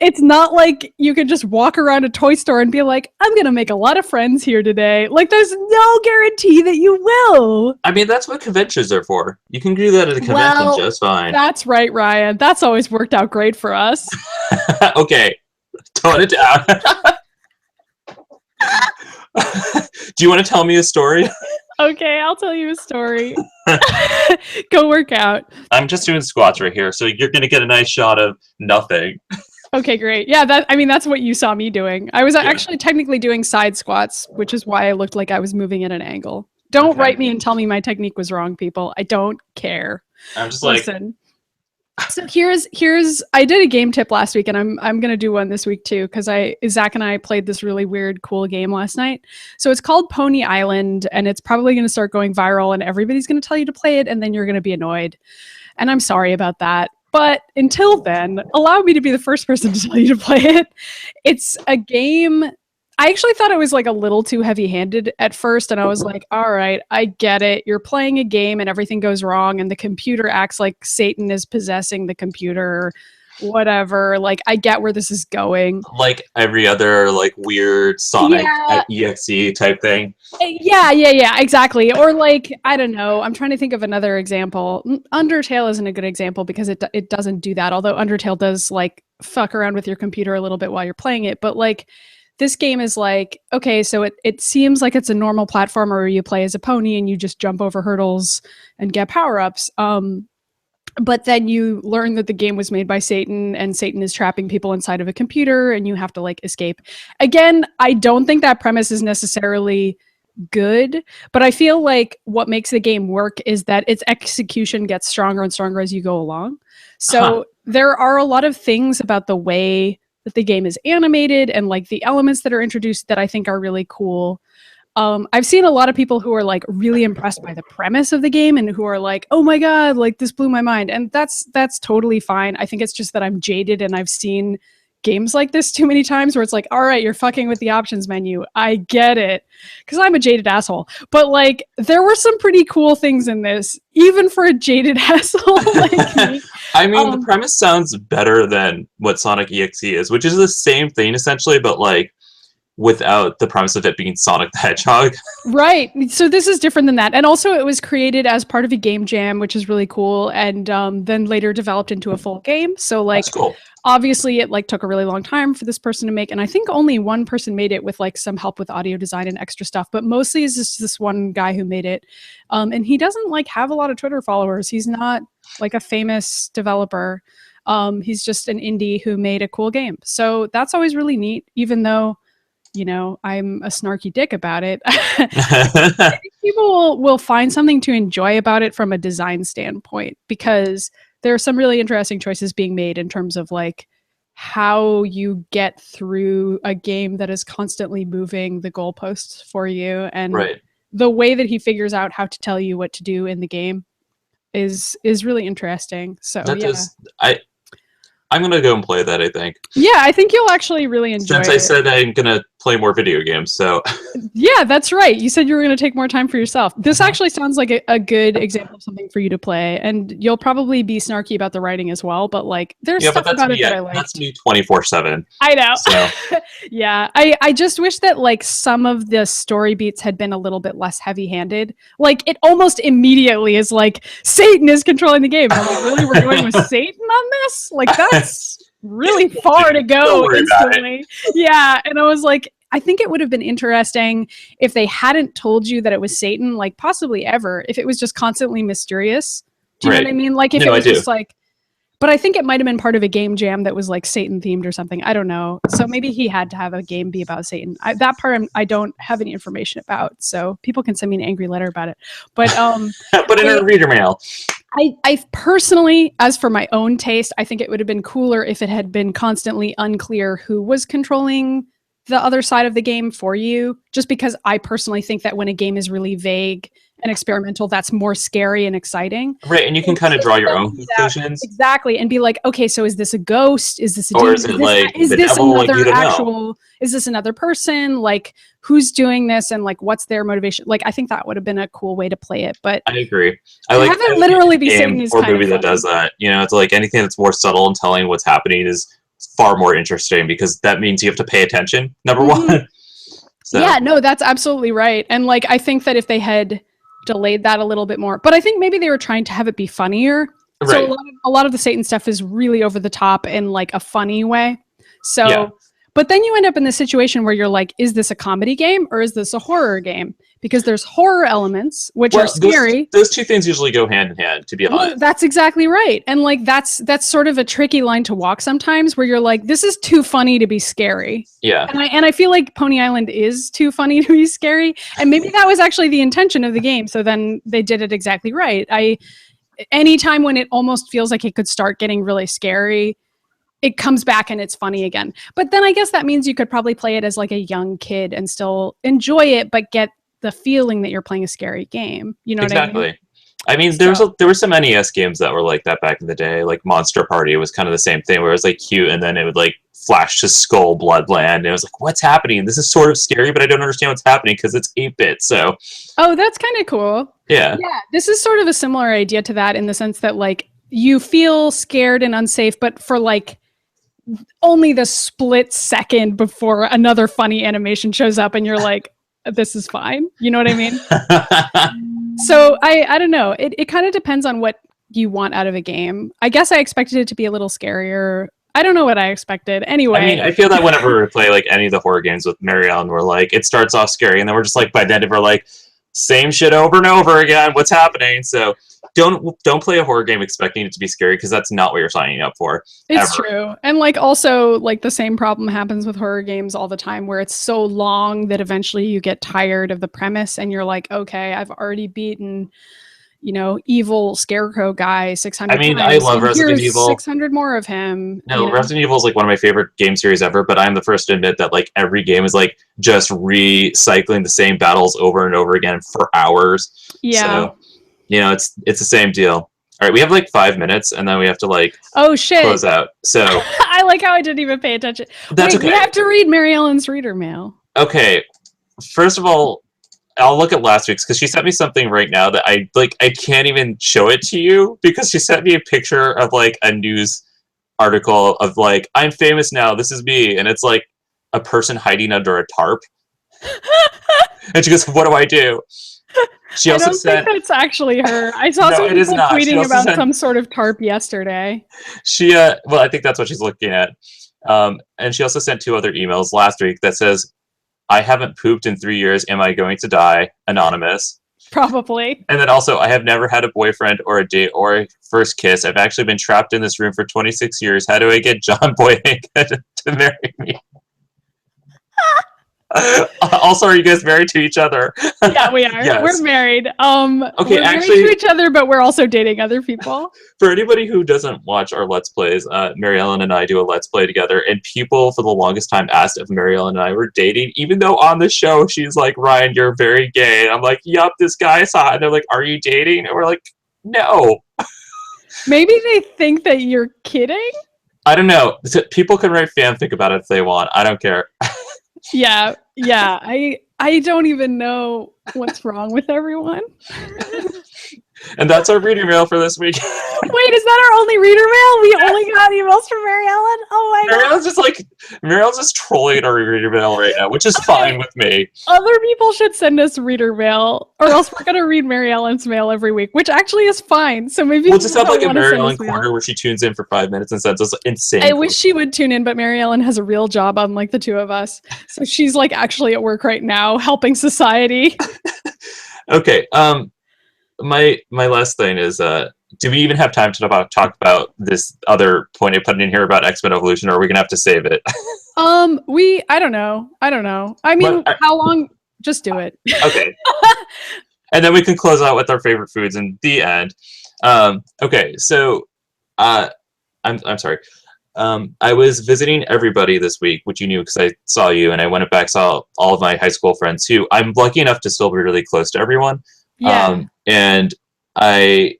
[SPEAKER 1] it's not like you can just walk around a toy store and be like, I'm going to make a lot of friends here today. Like, there's no guarantee that you will.
[SPEAKER 2] I mean, that's what conventions are for. You can do that at a convention just fine.
[SPEAKER 1] That's right, Ryan. That's always worked out great for us.
[SPEAKER 2] Okay. Tone it down. Do you want to tell me a story?
[SPEAKER 1] Okay, I'll tell you a story. Go work out.
[SPEAKER 2] I'm just doing squats right here, so you're going to get a nice shot of nothing.
[SPEAKER 1] Okay, great. Yeah, that's what you saw me doing. I was actually technically doing side squats, which is why I looked like I was moving at an angle. Don't write me and tell me my technique was wrong, people. I don't care.
[SPEAKER 2] I'm just
[SPEAKER 1] Listen. So here's I did a game tip last week, and I'm gonna do one this week too, because Zach and I played this really weird, cool game last night. So it's called Pony Island, and it's probably gonna start going viral, and everybody's gonna tell you to play it, and then you're gonna be annoyed. And I'm sorry about that. But until then, allow me to be the first person to tell you to play it. It's a game I actually thought it was like a little too heavy-handed at first, and I was like, all right, I get it. You're playing a game and everything goes wrong and the computer acts like Satan is possessing the computer, whatever. Like, I get where this is going.
[SPEAKER 2] Like every other like weird Sonic EXE type thing.
[SPEAKER 1] Yeah, exactly. Or like, I don't know. I'm trying to think of another example. Undertale isn't a good example because it doesn't do that. Although Undertale does like fuck around with your computer a little bit while you're playing it, but like. This game is like, okay, so it seems like it's a normal platformer where you play as a pony and you just jump over hurdles and get power-ups. But then you learn that the game was made by Satan and Satan is trapping people inside of a computer and you have to like escape. Again, I don't think that premise is necessarily good, but I feel like what makes the game work is that its execution gets stronger and stronger as you go along. So there are a lot of things about the way that the game is animated and like the elements that are introduced that I think are really cool. I've seen a lot of people who are like really impressed by the premise of the game and who are like, oh my God, like this blew my mind. And that's totally fine. I think it's just that I'm jaded and I've seen games like this too many times where it's like, all right, you're fucking with the options menu. I get it. Because I'm a jaded asshole. But like, there were some pretty cool things in this, even for a jaded asshole like me.
[SPEAKER 2] I mean, the premise sounds better than what Sonic EXE is, which is the same thing essentially, but like without the premise of it being Sonic the Hedgehog.
[SPEAKER 1] Right. So this is different than that. And also it was created as part of a game jam, which is really cool. And then later developed into a full game. So like,
[SPEAKER 2] that's cool.
[SPEAKER 1] Obviously it like took a really long time for this person to make. And I think only one person made it with like some help with audio design and extra stuff. But mostly it's just this one guy who made it. And he doesn't like have a lot of Twitter followers. He's not like a famous developer. He's just an indie who made a cool game. So that's always really neat, even though, you know, I'm a snarky dick about it. I think people will find something to enjoy about it from a design standpoint because there are some really interesting choices being made in terms of like how you get through a game that is constantly moving the goalposts for you. And the way that he figures out how to tell you what to do in the game is really interesting. So I'm
[SPEAKER 2] gonna go and play that, I think.
[SPEAKER 1] Yeah, I think you'll actually really enjoy it.
[SPEAKER 2] Since I said I'm gonna play more video games, so...
[SPEAKER 1] Yeah, that's right. You said you were gonna take more time for yourself. This actually sounds like a good example of something for you to play, and you'll probably be snarky about the writing as well, but like, there's stuff about it that I like.
[SPEAKER 2] That's me 24/7.
[SPEAKER 1] I know.
[SPEAKER 2] So.
[SPEAKER 1] Yeah, I just wish that like some of the story beats had been a little bit less heavy-handed. Like, it almost immediately is like, Satan is controlling the game. I'm like, really? We're going with Satan on this? Like, that's really far to go instantly. Yeah, and I was like, I think it would have been interesting if they hadn't told you that it was Satan, like possibly ever, if it was just constantly mysterious. Do you know what I mean? Like if it was just like, but I think it might have been part of a game jam that was like Satan themed or something. I don't know. So maybe he had to have a game be about Satan. That part I don't have any information about. So people can send me an angry letter about it. But
[SPEAKER 2] put it in a reader mail.
[SPEAKER 1] I personally, as for my own taste, I think it would have been cooler if it had been constantly unclear who was controlling the other side of the game for you, just because I personally think that when a game is really vague and experimental, that's more scary and exciting.
[SPEAKER 2] Right, and you can kind of draw your own conclusions.
[SPEAKER 1] Exactly, and be like, okay, so is this a ghost? Is this a
[SPEAKER 2] demon?
[SPEAKER 1] Or
[SPEAKER 2] is it like is this another
[SPEAKER 1] actual? Is this another person? Like, who's doing this, and like, what's their motivation? Like, I think that would have been a cool way to play it. But
[SPEAKER 2] I agree. I like
[SPEAKER 1] have it literally be saying these
[SPEAKER 2] or movie that does that. You know, it's like anything that's more subtle and telling what's happening is far more interesting because that means you have to pay attention. Number one. So.
[SPEAKER 1] Yeah, no, that's absolutely right. And like, I think that if they had delayed that a little bit more, but I think maybe they were trying to have it be funnier. Right. So a lot of the Satan stuff is really over the top in like a funny way. So, but then you end up in this situation where you're like, is this a comedy game or is this a horror game? Because there's horror elements, which are scary.
[SPEAKER 2] Those two things usually go hand in hand, to be honest.
[SPEAKER 1] That's exactly right. And like, that's sort of a tricky line to walk sometimes where you're like, this is too funny to be scary.
[SPEAKER 2] Yeah.
[SPEAKER 1] And I feel like Pony Island is too funny to be scary. And maybe that was actually the intention of the game. So then they did it exactly right. Anytime when it almost feels like it could start getting really scary, it comes back and it's funny again. But then I guess that means you could probably play it as like a young kid and still enjoy it, but get the feeling that you're playing a scary game. You know what I mean?
[SPEAKER 2] I mean, there were some NES games that were like that back in the day. Like Monster Party was kind of the same thing, where it was like cute, and then it would like flash to Skull Bloodland, and it was like, what's happening? This is sort of scary, but I don't understand what's happening because it's 8-bit. So,
[SPEAKER 1] oh, that's kind of cool.
[SPEAKER 2] Yeah,
[SPEAKER 1] this is sort of a similar idea to that in the sense that like you feel scared and unsafe, but for like only the split second before another funny animation shows up, and you're like, this is fine. You know what I mean? So I don't know. It kind of depends on what you want out of a game. I guess I expected it to be a little scarier. I don't know what I expected. Anyway.
[SPEAKER 2] I mean, I feel that whenever we play like any of the horror games with Mary Ellen, we're like, it starts off scary, and then we're just like, by the end of it, we're like, same shit over and over again. What's happening? So don't play a horror game expecting it to be scary, because that's not what you're signing up for.
[SPEAKER 1] It's true. And like also like the same problem happens with horror games all the time, where it's so long that eventually you get tired of the premise and you're like, okay, I've already beaten, you know, evil scarecrow guy 600 times.
[SPEAKER 2] I love Resident Evil.
[SPEAKER 1] 600 more of him.
[SPEAKER 2] No, Resident Evil is like one of my favorite game series ever, but I'm the first to admit that like every game is like just recycling the same battles over and over again for hours.
[SPEAKER 1] Yeah.
[SPEAKER 2] So, you know, it's the same deal. All right, we have like 5 minutes, and then we have to like close out. So
[SPEAKER 1] I like how I didn't even pay attention.
[SPEAKER 2] That's okay.
[SPEAKER 1] We have to read Mary Ellen's reader mail.
[SPEAKER 2] Okay, first of all, I'll look at last week's, because she sent me something right now that I can't even show it to you, because she sent me a picture of like a news article of like, I'm famous now, this is me, and it's like a person hiding under a tarp. And she goes, what do I do? She also
[SPEAKER 1] think that's actually her. I saw some people tweeting about some sort of tarp yesterday.
[SPEAKER 2] She well, I think that's what she's looking at. And she also sent 2 other emails last week that says, I haven't pooped in 3 years. Am I going to die? Anonymous.
[SPEAKER 1] Probably.
[SPEAKER 2] And then also, I have never had a boyfriend or a date or a first kiss. I've actually been trapped in this room for 26 years. How do I get John Boyega to marry me? Also, are you guys married to each other?
[SPEAKER 1] Yeah, we are. Yes. We're married.
[SPEAKER 2] Okay,
[SPEAKER 1] we're married to each other, but we're also dating other people.
[SPEAKER 2] For anybody who doesn't watch our Let's Plays, Mary Ellen and I do a Let's Play together, and people for the longest time asked if Mary Ellen and I were dating, even though on the show she's like, Ryan, you're very gay. And I'm like, yup, this guy's hot. And they're like, are you dating? And we're like, no. Maybe
[SPEAKER 1] they think that you're kidding?
[SPEAKER 2] I don't know. People can write fanfic about it if they want. I don't care.
[SPEAKER 1] Yeah. I don't even know what's wrong with everyone.
[SPEAKER 2] And that's our reader mail for this week.
[SPEAKER 1] Wait, is that our only reader mail? We only got emails from Mary Ellen? Oh my god.
[SPEAKER 2] Mary Ellen's just trolling our reader mail right now, which is fine with me.
[SPEAKER 1] Other people should send us reader mail, or else we're going to read Mary Ellen's mail every week, which actually is fine. So maybe
[SPEAKER 2] we'll just have like a Mary Ellen corner where she tunes in for 5 minutes and sends us insane.
[SPEAKER 1] I wish she would tune in, but Mary Ellen has a real job, unlike the 2 of us. So she's like actually at work right now, helping society.
[SPEAKER 2] Okay. My last thing is, do we even have time to talk about this other point I put in here about X-Men Evolution, or are we gonna have to save it?
[SPEAKER 1] I don't know. I mean, how long? Just do it.
[SPEAKER 2] Okay. And then we can close out with our favorite foods in the end. Okay, so I'm sorry. I was visiting everybody this week, which you knew because I saw you, and I went back, saw all of my high school friends who I'm lucky enough to still be really close to everyone.
[SPEAKER 1] Yeah.
[SPEAKER 2] And I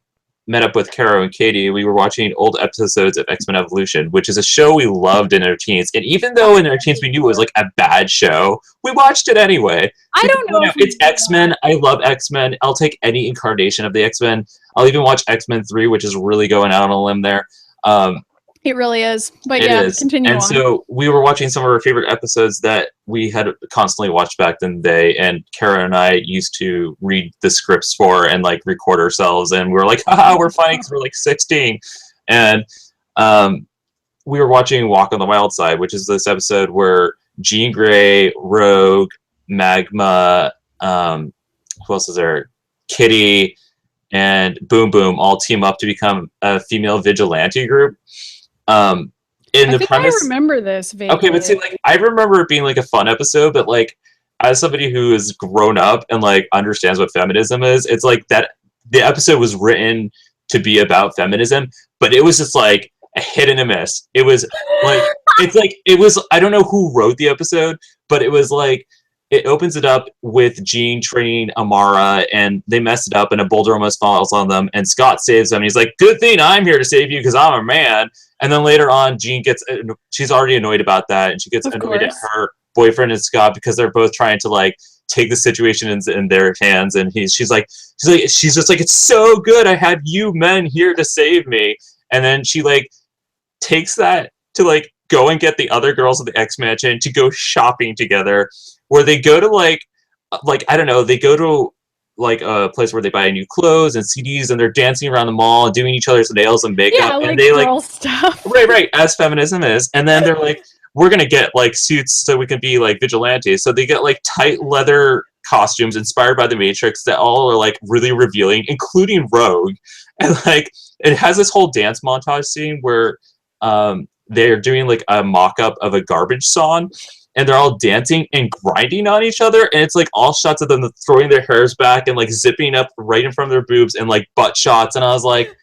[SPEAKER 2] met up with Caro and Katie. We were watching old episodes of X-Men Evolution, which is a show we loved in our teens. And even though in our teens we knew it was like a bad show, we watched it anyway.
[SPEAKER 1] I don't know.
[SPEAKER 2] It's X-Men. I love X-Men. I'll take any incarnation of the X-Men. I'll even watch X-Men 3, which is really going out on a limb there.
[SPEAKER 1] It really is. But yeah, continue on.
[SPEAKER 2] And so we were watching some of our favorite episodes that we had constantly watched back in the day, and Kara and I used to read the scripts for and like record ourselves, and we were like, haha, we're funny because we're like 16. And we were watching Walk on the Wild Side, which is this episode where Jean Grey, Rogue, Magma, who else is there? Kitty, and Boom Boom all team up to become a female vigilante group. I
[SPEAKER 1] remember this vaguely.
[SPEAKER 2] Okay, but see, like, I remember it being like a fun episode, but like, as somebody who has grown up and like understands what feminism is, it's like that the episode was written to be about feminism, but it was just like a hit and a miss. It was like, it was, I don't know who wrote the episode, but it was like it opens it up with Jean training Amara, and they mess it up, and a boulder almost falls on them, and Scott saves them, and he's like, good thing I'm here to save you, because I'm a man. And then later on, Jean she's already annoyed about that, and she gets annoyed at her boyfriend and Scott, because they're both trying to, like, take the situation in their hands, and she's just like, it's so good, I have you men here to save me. And then she, like, takes that to, like, go and get the other girls of the X Mansion to go shopping together, where they go to like I don't know, they go to like a place where they buy new clothes and CDs, and they're dancing around the mall and doing each other's nails and makeup,
[SPEAKER 1] yeah, like
[SPEAKER 2] and they
[SPEAKER 1] girl stuff.
[SPEAKER 2] Right, as feminism is. And then they're like, we're gonna get like suits so we can be like vigilantes. So they get like tight leather costumes inspired by the Matrix that all are like really revealing, including Rogue. And like it has this whole dance montage scene where they're doing like a mock-up of a garbage song, and they're all dancing and grinding on each other, and it's like all shots of them throwing their hairs back and like zipping up right in front of their boobs, and like butt shots. And I was like,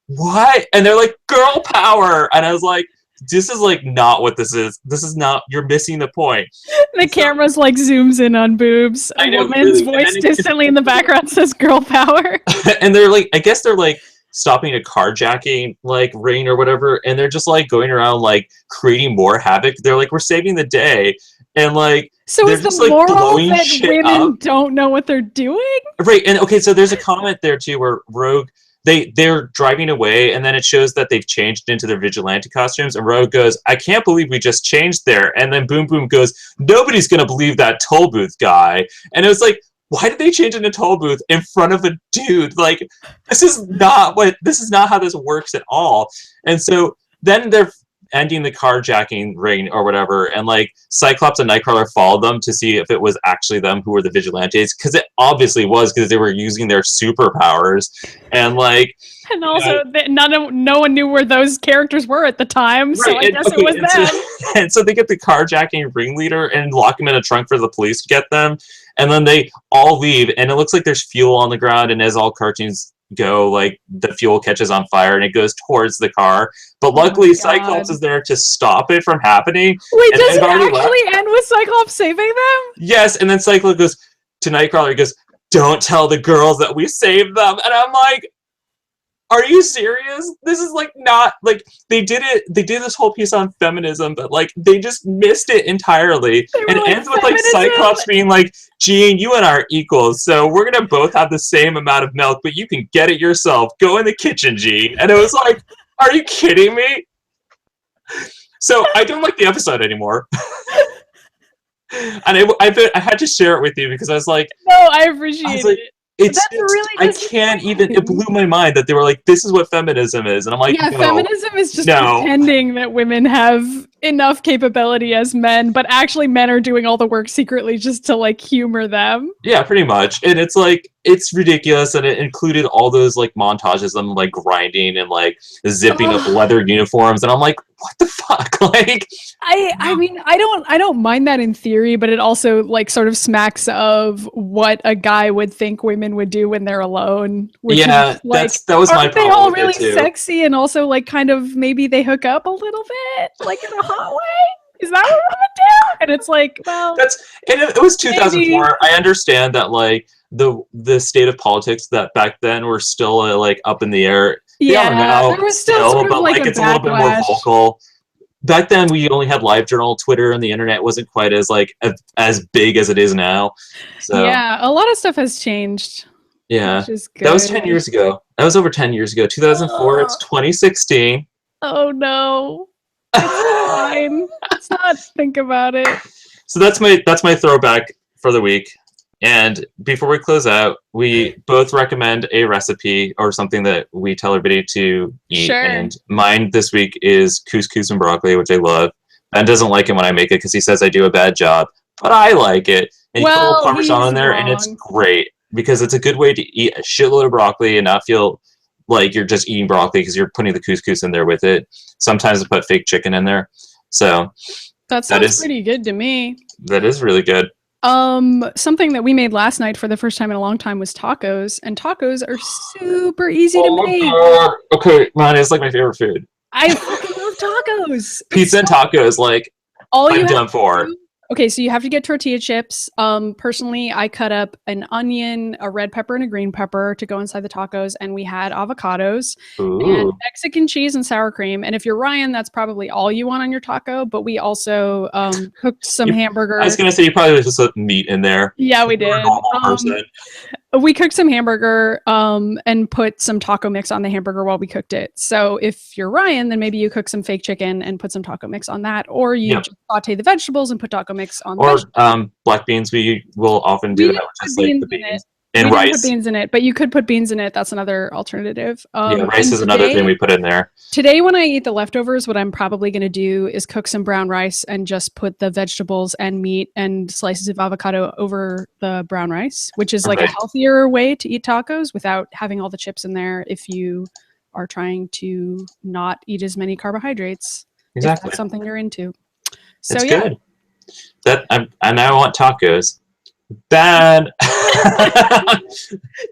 [SPEAKER 2] what? And they're like, girl power. And I was like, this is like not what this is. This is not, you're missing the point.
[SPEAKER 1] The camera's like zooms in on boobs. A woman's voice distantly in the background says girl power.
[SPEAKER 2] And they're like, I guess they're like stopping a carjacking like ring or whatever, and they're just like going around like creating more havoc. They're like, we're saving the day. And like,
[SPEAKER 1] so is the
[SPEAKER 2] just, like,
[SPEAKER 1] moral that women don't know what they're doing?
[SPEAKER 2] Right. And okay, so there's a comment there too where Rogue, they're driving away, and then it shows that they've changed into their vigilante costumes, and Rogue goes, I can't believe we just changed there. And then Boom Boom goes, nobody's gonna believe that toll booth guy. And it was like, why did they change into toll booth in front of a dude? Like, this is not how this works at all. And so then they're ending the carjacking ring or whatever, and like Cyclops and Nightcrawler followed them to see if it was actually them who were the vigilantes, because it obviously was, because they were using their superpowers. And like,
[SPEAKER 1] and also no one knew where those characters were at the time, right, so I guess it was them.
[SPEAKER 2] And so they get the carjacking ringleader and lock him in a trunk for the police to get them, and then they all leave, and it looks like there's fuel on the ground, and as all cartoons go, like the fuel catches on fire and it goes towards the car, but luckily Cyclops is there to stop it from happening.
[SPEAKER 1] Wait, does it actually end with Cyclops saving them?
[SPEAKER 2] Yes. And then Cyclops goes to Nightcrawler, he goes, don't tell the girls that we saved them. And I'm like, are you serious? This is like not like they did this whole piece on feminism, but like they just missed it entirely. And it ends with like Cyclops being like, Jean, you and I are equals, so we're gonna both have the same amount of milk, but you can get it yourself. Go in the kitchen, Jean. And it was like, are you kidding me? So I don't like the episode anymore. And I had to share it with you because I was like,
[SPEAKER 1] no, I appreciate it.
[SPEAKER 2] I can't even, it blew my mind that they were like, this is what feminism is. And I'm like,
[SPEAKER 1] yeah, no, feminism is just pretending that women have enough capability as men, but actually men are doing all the work secretly just to like humor them.
[SPEAKER 2] Yeah, pretty much. And it's like, it's ridiculous, and it included all those like montages of them like grinding and like zipping up leather uniforms, and I'm like, what the fuck? Like,
[SPEAKER 1] I mean, I don't mind that in theory, but it also like sort of smacks of what a guy would think women would do when they're alone.
[SPEAKER 2] Yeah, is, like, that was my problem.
[SPEAKER 1] They all really sexy, and also like kind of maybe they hook up a little bit, like in a hot way. Is that what we're gonna do? And it's like, well,
[SPEAKER 2] it was 2004. Maybe. I understand that like the state of politics that back then were still like up in the air.
[SPEAKER 1] Yeah, there was still sort of
[SPEAKER 2] but
[SPEAKER 1] like
[SPEAKER 2] it's a little bit more vocal. Back then, we only had LiveJournal, Twitter, and the internet wasn't quite as like as big as it is now. So
[SPEAKER 1] yeah, a lot of stuff has changed.
[SPEAKER 2] Yeah, that was 10 years ago. That was over 10 years ago. 2004. It's 2016.
[SPEAKER 1] Oh no. It's fine. Let's not think about it.
[SPEAKER 2] So that's my throwback for the week. And before we close out, we both recommend a recipe or something that we tell everybody to eat.
[SPEAKER 1] Sure.
[SPEAKER 2] And mine this week is couscous and broccoli, which I love. Ben doesn't like it when I make it because he says I do a bad job, but I like it. And you put a little Parmesan in there, and it's great because it's a good way to eat a shitload of broccoli and not feel like you're just eating broccoli because you're putting the couscous in there with it. Sometimes I put fake chicken in there. So
[SPEAKER 1] that sounds pretty good to me.
[SPEAKER 2] That is really good.
[SPEAKER 1] Something that we made last night for the first time in a long time was tacos, and tacos are super easy to make.
[SPEAKER 2] Okay, man, it's like my favorite food.
[SPEAKER 1] I fucking love tacos.
[SPEAKER 2] Pizza and tacos, like, I'm done for.
[SPEAKER 1] Okay, so you have to get tortilla chips. Personally, I cut up an onion, a red pepper, and a green pepper to go inside the tacos, and we had avocados and Mexican cheese and sour cream. And if you're Ryan, that's probably all you want on your taco. But we also cooked some hamburger.
[SPEAKER 2] I was gonna say you probably just put meat in there.
[SPEAKER 1] Yeah, we did. We cooked some hamburger and put some taco mix on the hamburger while we cooked it. So if you're Ryan, then maybe you cook some fake chicken and put some taco mix on that, or you just saute the vegetables and put taco mix on. Or
[SPEAKER 2] black beans. We will often do that, just like the beans. And rice.
[SPEAKER 1] Didn't put beans in it, but you could put beans in it. That's another alternative.
[SPEAKER 2] Rice is another thing we put in there.
[SPEAKER 1] Today, when I eat the leftovers, what I'm probably going to do is cook some brown rice and just put the vegetables and meat and slices of avocado over the brown rice, which is like a healthier way to eat tacos without having all the chips in there if you are trying to not eat as many carbohydrates.
[SPEAKER 2] Exactly.
[SPEAKER 1] If that's something you're into. So,
[SPEAKER 2] it's good. I now want tacos. Ben,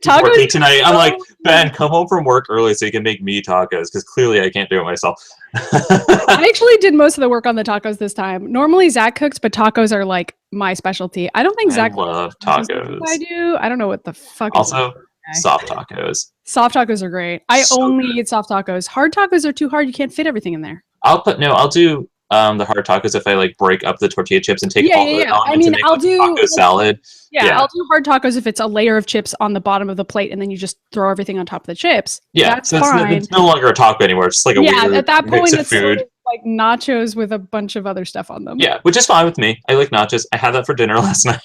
[SPEAKER 2] working tonight. I'm like, Ben, come home from work early so you can make me tacos, because clearly I can't do it myself.
[SPEAKER 1] I actually did most of the work on the tacos this time. Normally Zach cooks, but tacos are like my specialty. I don't think Zach
[SPEAKER 2] loves tacos.
[SPEAKER 1] I do. I don't know what the fuck.
[SPEAKER 2] Also, soft tacos.
[SPEAKER 1] Soft tacos are great. I only eat soft tacos. Hard tacos are too hard. You can't fit everything in there.
[SPEAKER 2] I'll do the hard tacos if I like break up the tortilla chips and take all the elements and make
[SPEAKER 1] I'll do
[SPEAKER 2] taco salad.
[SPEAKER 1] Yeah, I'll do hard tacos if it's a layer of chips on the bottom of the plate and then you just throw everything on top of the chips.
[SPEAKER 2] Yeah,
[SPEAKER 1] that's
[SPEAKER 2] so
[SPEAKER 1] fine.
[SPEAKER 2] It's no longer a taco anymore. It's just like a weird
[SPEAKER 1] at that point,
[SPEAKER 2] mix of
[SPEAKER 1] it's
[SPEAKER 2] food.
[SPEAKER 1] sort of like nachos with a bunch of other stuff on them.
[SPEAKER 2] Yeah, which is fine with me. I like nachos. I had that for dinner last night.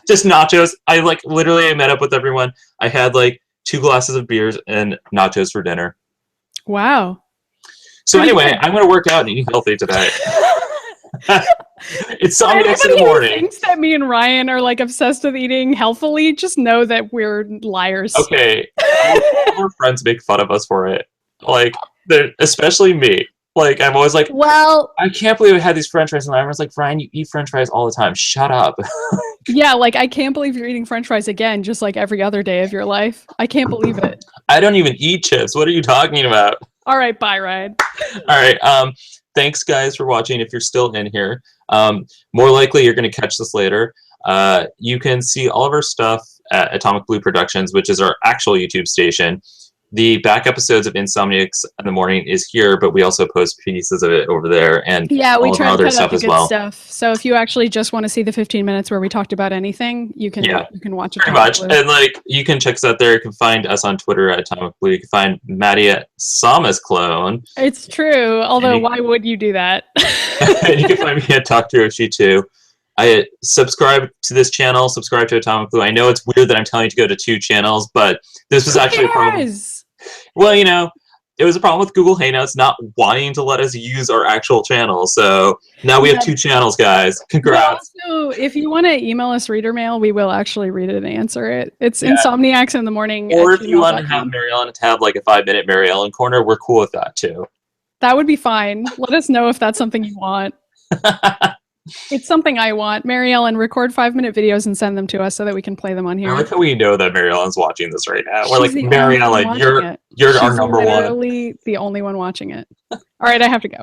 [SPEAKER 2] Just nachos. I met up with everyone. I had like 2 glasses of beers and nachos for dinner.
[SPEAKER 1] Wow.
[SPEAKER 2] So anyway, I'm going to work out and eat healthy today. It's Insomniacs in the morning.
[SPEAKER 1] Who thinks that me and Ryan are like obsessed with eating healthily, just know that we're liars.
[SPEAKER 2] Okay. Our friends make fun of us for it. Like, especially me. Like, I'm always like,
[SPEAKER 1] well,
[SPEAKER 2] I can't believe I had these french fries. And I was like, Ryan, you eat french fries all the time. Shut up.
[SPEAKER 1] Yeah, like, I can't believe you're eating french fries again, just like every other day of your life. I can't believe it.
[SPEAKER 2] I don't even eat chips. What are you talking about?
[SPEAKER 1] All right, bye, Ryan.
[SPEAKER 2] All right. Thanks, guys, for watching. If you're still in here, more likely you're going to catch this later. You can see all of our stuff at Atomic Blue Productions, which is our actual YouTube station. The back episodes of Insomniacs in the morning is here, but we also post pieces of it over there, and
[SPEAKER 1] we try
[SPEAKER 2] other
[SPEAKER 1] to cut
[SPEAKER 2] stuff
[SPEAKER 1] up the
[SPEAKER 2] as
[SPEAKER 1] good
[SPEAKER 2] well.
[SPEAKER 1] Stuff. So if you actually just want to see the 15 minutes where we talked about anything, you can watch it.
[SPEAKER 2] Pretty much, and like you can check us out there. You can find us on Twitter at Atomic Blue. You can find Maddy at Sama's Clone.
[SPEAKER 1] It's true. Although, why would you do that?
[SPEAKER 2] And you can find me at Talk to Oshi too. I subscribe to this channel. Subscribe to Atomic Blue. I know it's weird that I'm telling you to go to 2 channels, but this was actually a problem. Well, it was a problem with Google Hangouts not wanting to let us use our actual channel. So now we have 2 channels, guys. Congrats.
[SPEAKER 1] So if you want to email us reader mail, we will actually read it and answer it. It's Insomniacs in the morning.
[SPEAKER 2] Or if you want to have Mary Ellen to have like a 5-minute Mary Ellen corner, we're cool with that too.
[SPEAKER 1] That would be fine. Let us know if that's something you want. It's something I want. Mary Ellen, record 5-minute videos and send them to us so that we can play them on here.
[SPEAKER 2] I like how we know that Mary Ellen's watching this right now. We're like, Mary Ellen, you're our number one.
[SPEAKER 1] Literally the only one watching it. All right, I have to go.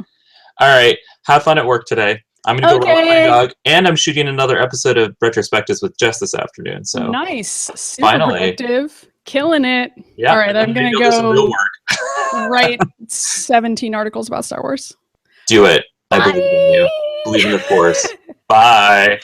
[SPEAKER 2] All right, have fun at work today. I'm gonna go run with my dog, and I'm shooting another episode of Retrospectives with Jess this afternoon. So
[SPEAKER 1] nice, super productive, killing it.
[SPEAKER 2] Yeah.
[SPEAKER 1] All right, I'm gonna go
[SPEAKER 2] some real work.
[SPEAKER 1] write 17 articles about Star Wars.
[SPEAKER 2] Do it. I believe in you. Believe in the Force. Bye.